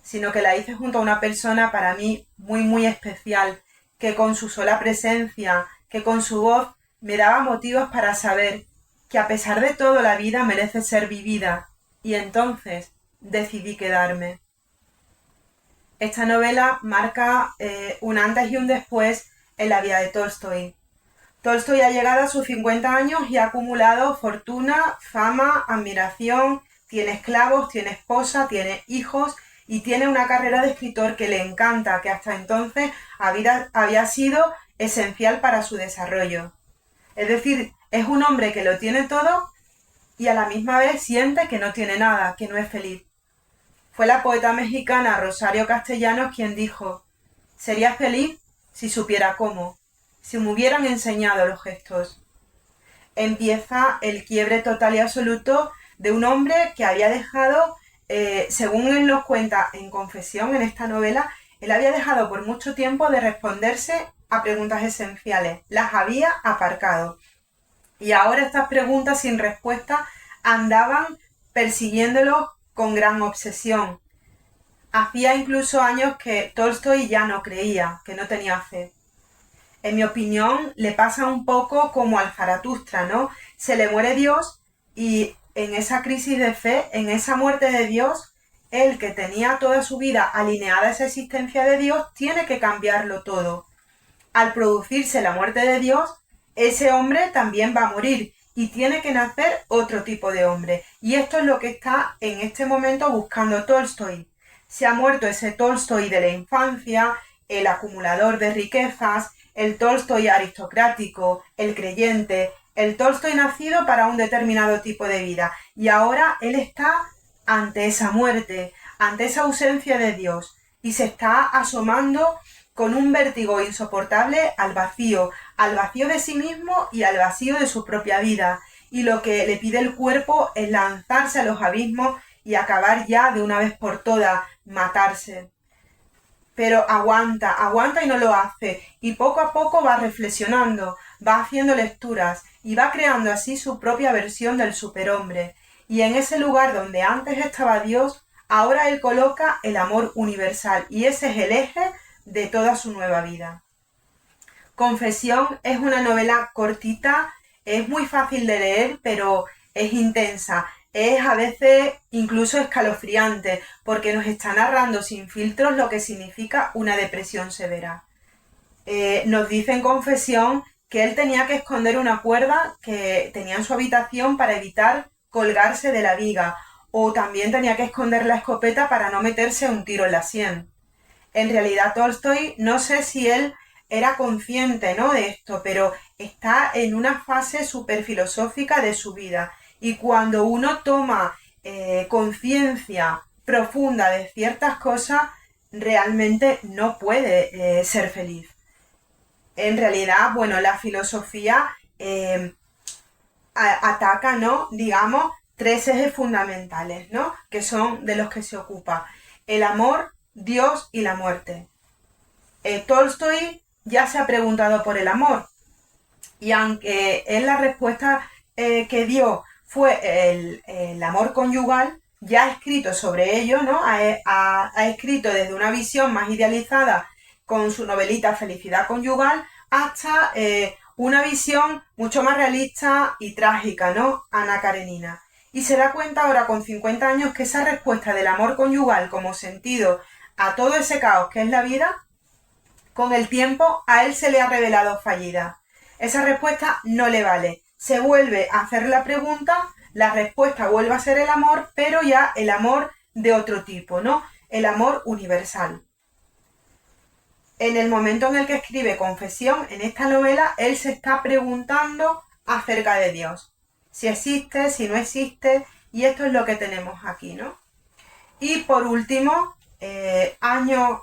E: sino que la hice junto a una persona para mí muy muy especial, que con su sola presencia, que con su voz me daba motivos para saber que a pesar de todo la vida merece ser vivida, y entonces decidí quedarme. Esta novela marca un antes y un después en la vida de Tolstói. Tolstói ha llegado a sus 50 años y ha acumulado fortuna, fama, admiración, tiene esclavos, tiene esposa, tiene hijos y tiene una carrera de escritor que le encanta, que hasta entonces había sido esencial para su desarrollo. Es decir, es un hombre que lo tiene todo y a la misma vez siente que no tiene nada, que no es feliz. Fue la poeta mexicana Rosario Castellanos quien dijo: «Sería feliz si supiera cómo, si me hubieran enseñado los gestos». Empieza el quiebre total y absoluto de un hombre que había dejado, según él nos cuenta en Confesión, en esta novela, él había dejado por mucho tiempo de responderse a preguntas esenciales, las había aparcado. Y ahora estas preguntas sin respuesta andaban persiguiéndolo con gran obsesión. Hacía incluso años que Tolstói ya no creía, que no tenía fe. En mi opinión, le pasa un poco como al Zaratustra, ¿no? Se le muere Dios y en esa crisis de fe, en esa muerte de Dios, él que tenía toda su vida alineada a esa existencia de Dios, tiene que cambiarlo todo. Al producirse la muerte de Dios, ese hombre también va a morir y tiene que nacer otro tipo de hombre. Y esto es lo que está en este momento buscando Tolstói. Se ha muerto ese Tolstói de la infancia, el acumulador de riquezas, el Tolstói aristocrático, el creyente, el Tolstói nacido para un determinado tipo de vida. Y ahora él está ante esa muerte, ante esa ausencia de Dios, y se está asomando con un vértigo insoportable al vacío de sí mismo y al vacío de su propia vida. Y lo que le pide el cuerpo es lanzarse a los abismos y acabar ya de una vez por todas, matarse. Pero aguanta y no lo hace, y poco a poco va reflexionando, va haciendo lecturas y va creando así su propia versión del superhombre. Y en ese lugar donde antes estaba Dios, ahora él coloca el amor universal, y ese es el eje de toda su nueva vida. Confesión es una novela cortita, es muy fácil de leer, pero es intensa. Es a veces incluso escalofriante, porque nos está narrando sin filtros lo que significa una depresión severa. Nos dice en Confesión que él tenía que esconder una cuerda que tenía en su habitación para evitar colgarse de la viga, o también tenía que esconder la escopeta para no meterse un tiro en la sien. En realidad Tolstói, no sé si él era consciente, ¿no?, de esto, pero está en una fase súper filosófica de su vida. Y cuando uno toma conciencia profunda de ciertas cosas, realmente no puede ser feliz. En realidad, bueno, la filosofía ataca, ¿no?, digamos, tres ejes fundamentales, ¿no?, que son de los que se ocupa: el amor, Dios y la muerte. Tolstói ya se ha preguntado por el amor, y aunque en la respuesta que dio fue el amor conyugal, ya ha escrito sobre ello, ¿no? Ha escrito desde una visión más idealizada con su novelita Felicidad conyugal hasta una visión mucho más realista y trágica, ¿no?, Ana Karenina. Y se da cuenta ahora con 50 años que esa respuesta del amor conyugal como sentido a todo ese caos que es la vida, con el tiempo a él se le ha revelado fallida. Esa respuesta no le vale. Se vuelve a hacer la pregunta, la respuesta vuelve a ser el amor, pero ya el amor de otro tipo, ¿no?, el amor universal. En el momento en el que escribe Confesión, en esta novela, él se está preguntando acerca de Dios. Si existe, si no existe, y esto es lo que tenemos aquí, ¿no? Y por último, años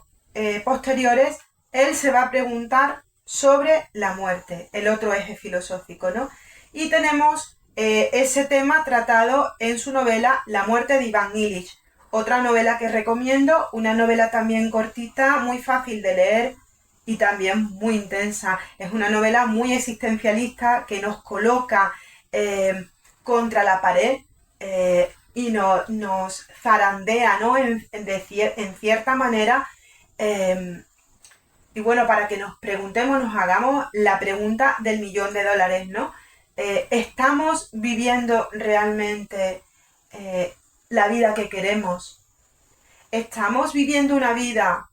E: posteriores, él se va a preguntar sobre la muerte, el otro eje filosófico, ¿no? Y tenemos ese tema tratado en su novela La muerte de Iván Illich, otra novela que recomiendo, una novela también cortita, muy fácil de leer y también muy intensa. Es una novela muy existencialista que nos coloca contra la pared y nos zarandea, ¿no?, en cierta manera, Y bueno, para que nos preguntemos, nos hagamos la pregunta del $1.000.000, ¿no? ¿Estamos viviendo realmente la vida que queremos? ¿Estamos viviendo una vida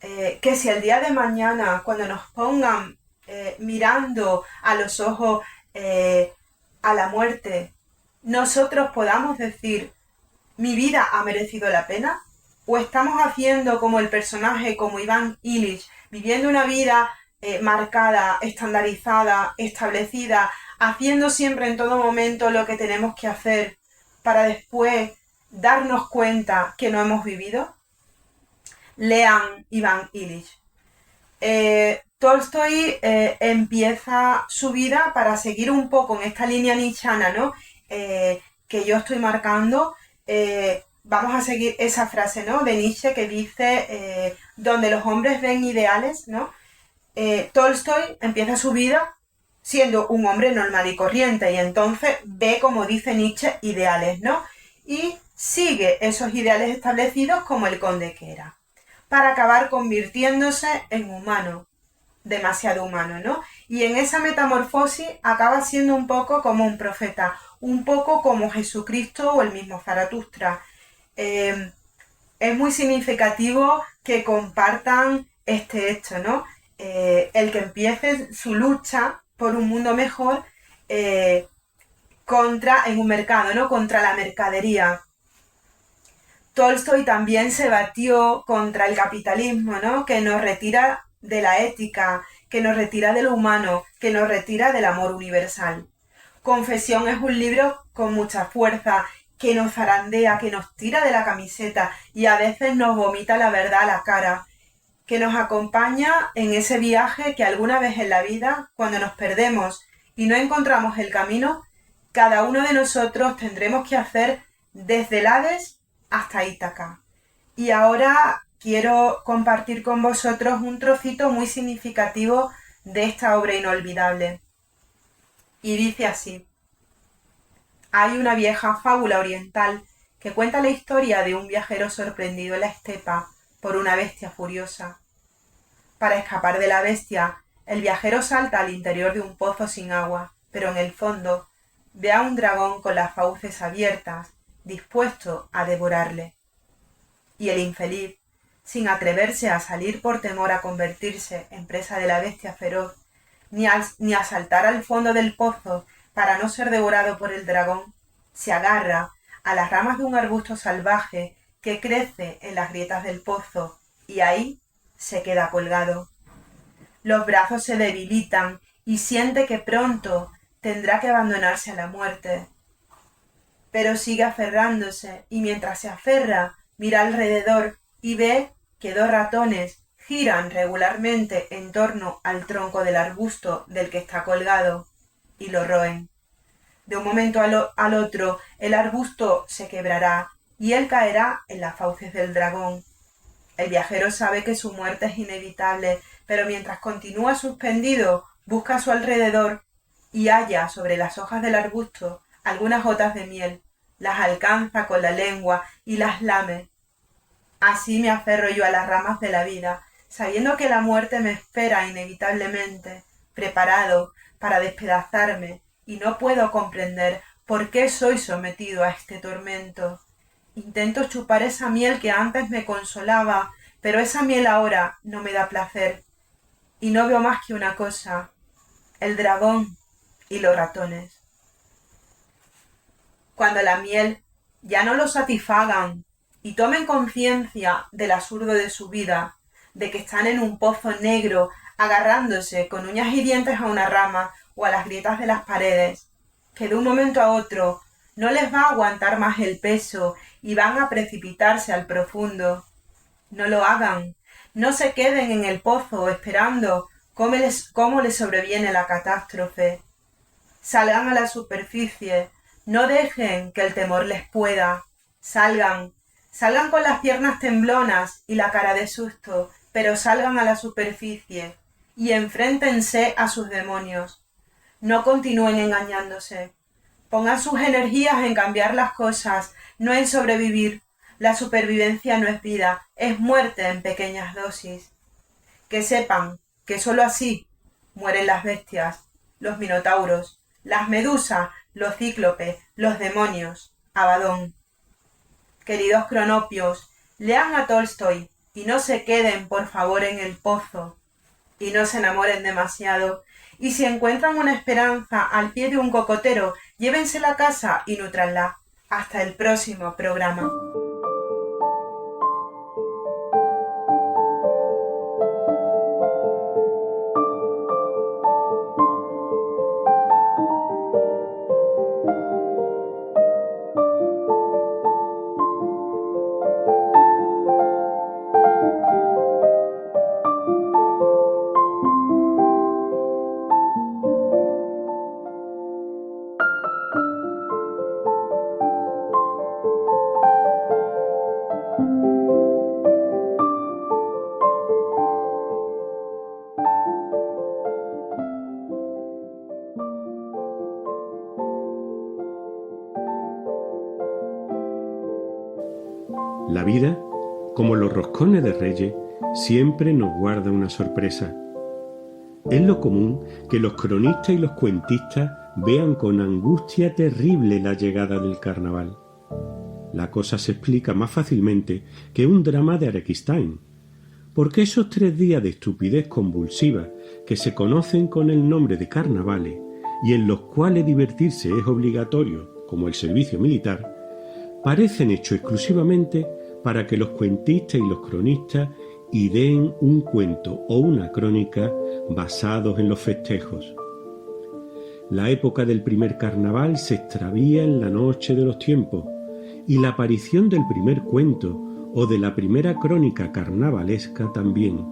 E: que si el día de mañana, cuando nos pongan mirando a los ojos a la muerte, nosotros podamos decir, mi vida ha merecido la pena? ¿O estamos haciendo como el personaje, como Ivan Illich, viviendo una vida marcada, estandarizada, establecida, haciendo siempre en todo momento lo que tenemos que hacer para después darnos cuenta que no hemos vivido? Lean Ivan Illich. Tolstoy empieza su vida para seguir un poco en esta línea nietzscheana, ¿no? Que yo estoy marcando. Vamos a seguir esa frase, ¿no? De Nietzsche que dice, donde los hombres ven ideales, ¿no? Tolstoy empieza su vida siendo un hombre normal y corriente y entonces ve, como dice Nietzsche, ideales, ¿no? Y sigue esos ideales establecidos como el conde que era, para acabar convirtiéndose en humano, demasiado humano, ¿no? Y en esa metamorfosis acaba siendo un poco como un profeta, un poco como Jesucristo o el mismo Zaratustra. Es muy significativo que compartan este hecho, ¿no? El que empiece su lucha por un mundo mejor en un mercado, ¿no? Contra la mercadería. Tolstoy también se batió contra el capitalismo, ¿no? Que nos retira de la ética, que nos retira de lo humano, que nos retira del amor universal. Confesión es un libro con mucha fuerza, que nos zarandea, que nos tira de la camiseta y a veces nos vomita la verdad a la cara, que nos acompaña en ese viaje que alguna vez en la vida, cuando nos perdemos y no encontramos el camino, cada uno de nosotros tendremos que hacer desde el Hades hasta Ítaca. Y ahora quiero compartir con vosotros un trocito muy significativo de esta obra inolvidable. Y dice así: hay una vieja fábula oriental que cuenta la historia de un viajero sorprendido en la estepa por una bestia furiosa. Para escapar de la bestia, el viajero salta al interior de un pozo sin agua, pero en el fondo ve a un dragón con las fauces abiertas, dispuesto a devorarle. Y el infeliz, sin atreverse a salir por temor a convertirse en presa de la bestia feroz, ni a saltar al fondo del pozo para no ser devorado por el dragón, se agarra a las ramas de un arbusto salvaje que crece en las grietas del pozo y ahí se queda colgado. Los brazos se debilitan y siente que pronto tendrá que abandonarse a la muerte. Pero sigue aferrándose y mientras se aferra mira alrededor y ve que 2 ratones giran regularmente en torno al tronco del arbusto del que está colgado y lo roen. De un momento al otro el arbusto se quebrará y él caerá en las fauces del dragón. El viajero sabe que su muerte es inevitable, pero mientras continúa suspendido busca a su alrededor y halla sobre las hojas del arbusto algunas gotas de miel, las alcanza con la lengua y las lame. Así me aferro yo a las ramas de la vida, sabiendo que la muerte me espera inevitablemente, preparado para despedazarme, y no puedo comprender por qué soy sometido a este tormento. Intento chupar esa miel que antes me consolaba, pero esa miel ahora no me da placer, y no veo más que una cosa: el dragón y los ratones. Cuando la miel ya no lo satisfagan y tomen conciencia del absurdo de su vida, de que están en un pozo negro agarrándose con uñas y dientes a una rama o a las grietas de las paredes, que de un momento a otro no les va a aguantar más el peso y van a precipitarse al profundo. No lo hagan, no se queden en el pozo esperando cómo les sobreviene la catástrofe. Salgan a la superficie, no dejen que el temor les pueda. Salgan con las piernas temblonas y la cara de susto, pero salgan a la superficie y enfréntense a sus demonios. No continúen engañándose. Pongan sus energías en cambiar las cosas, no en sobrevivir. La supervivencia no es vida, es muerte en pequeñas dosis. Que sepan que sólo así mueren las bestias, los minotauros, las medusas, los cíclopes, los demonios. Abadón. Queridos cronopios, lean a Tolstoy y no se queden, por favor, en el pozo. Y no se enamoren demasiado. Y si encuentran una esperanza al pie de un cocotero, llévensela a casa y nútranla. Hasta el próximo programa.
B: La vida, como los roscones de Reyes, siempre nos guarda una sorpresa. Es lo común que los cronistas y los cuentistas vean con angustia terrible la llegada del carnaval. La cosa se explica más fácilmente que un drama de Arequistán, porque esos 3 días de estupidez convulsiva que se conocen con el nombre de carnavales y en los cuales divertirse es obligatorio, como el servicio militar, parecen hechos exclusivamente para que los cuentistas y los cronistas ideen un cuento o una crónica basados en los festejos. La época del primer carnaval se extravía en la noche de los tiempos, y la aparición del primer cuento o de la primera crónica carnavalesca también,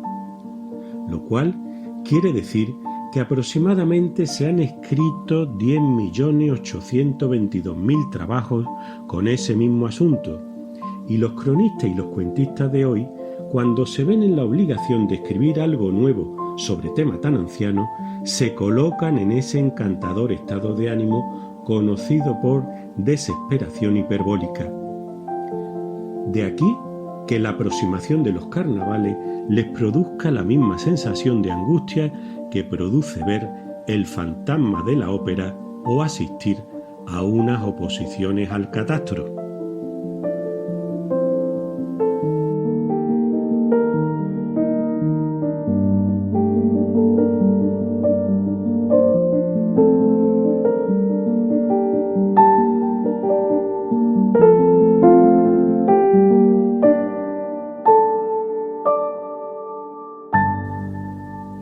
B: lo cual quiere decir que aproximadamente se han escrito 10.822.000 trabajos con ese mismo asunto, y los cronistas y los cuentistas de hoy, cuando se ven en la obligación de escribir algo nuevo sobre tema tan anciano, se colocan en ese encantador estado de ánimo conocido por desesperación hiperbólica. De aquí que la aproximación de los carnavales les produzca la misma sensación de angustia que produce ver El fantasma de la ópera o asistir a unas oposiciones al catastro.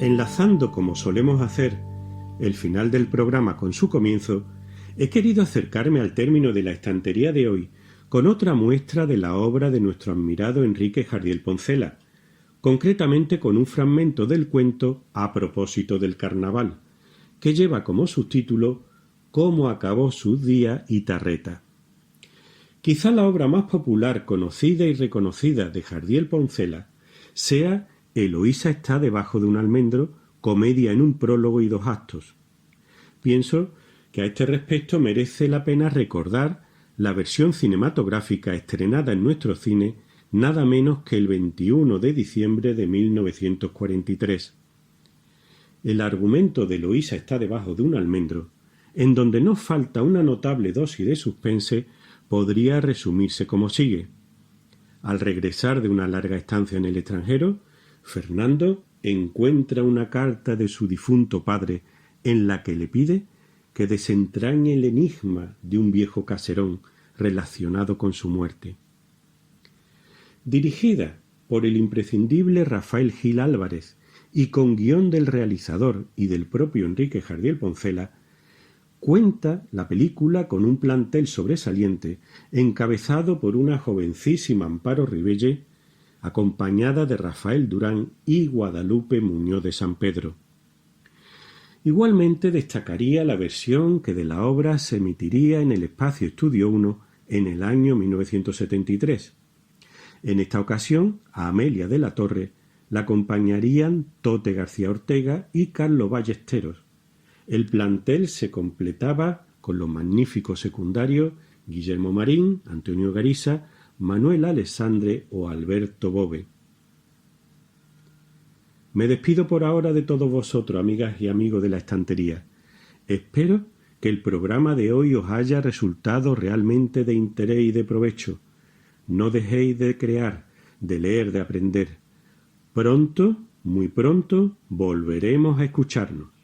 B: Enlazando, como solemos hacer, el final del programa con su comienzo, he querido acercarme al término de la estantería de hoy con otra muestra de la obra de nuestro admirado Enrique Jardiel Poncela, concretamente con un fragmento del cuento A propósito del carnaval, que lleva como subtítulo Cómo acabó sus días Itarreta. Quizá la obra más popular, conocida y reconocida de Jardiel Poncela sea Eloísa está debajo de un almendro, comedia en un prólogo y 2 actos. Pienso que a este respecto merece la pena recordar la versión cinematográfica estrenada en nuestro cine nada menos que el 21 de diciembre de 1943. El argumento de Eloísa está debajo de un almendro, en donde no falta una notable dosis de suspense, podría resumirse como sigue. Al regresar de una larga estancia en el extranjero, Fernando encuentra una carta de su difunto padre en la que le pide que desentrañe el enigma de un viejo caserón relacionado con su muerte. Dirigida por el imprescindible Rafael Gil Álvarez y con guión del realizador y del propio Enrique Jardiel Poncela, cuenta la película con un plantel sobresaliente encabezado por una jovencísima Amparo Rivelle, acompañada de Rafael Durán y Guadalupe Muñoz de San Pedro. Igualmente destacaría la versión que de la obra se emitiría en el Espacio Estudio 1 en el año 1973. En esta ocasión, a Amelia de la Torre la acompañarían Tote García Ortega y Carlos Ballesteros. El plantel se completaba con los magníficos secundarios Guillermo Marín, Antonio Garisa, Manuel Alessandre o Alberto Bove. Me despido por ahora de todos vosotros, amigas y amigos de la estantería. Espero que el programa de hoy os haya resultado realmente de interés y de provecho. No dejéis de crear, de leer, de aprender. Pronto, muy pronto, volveremos a escucharnos.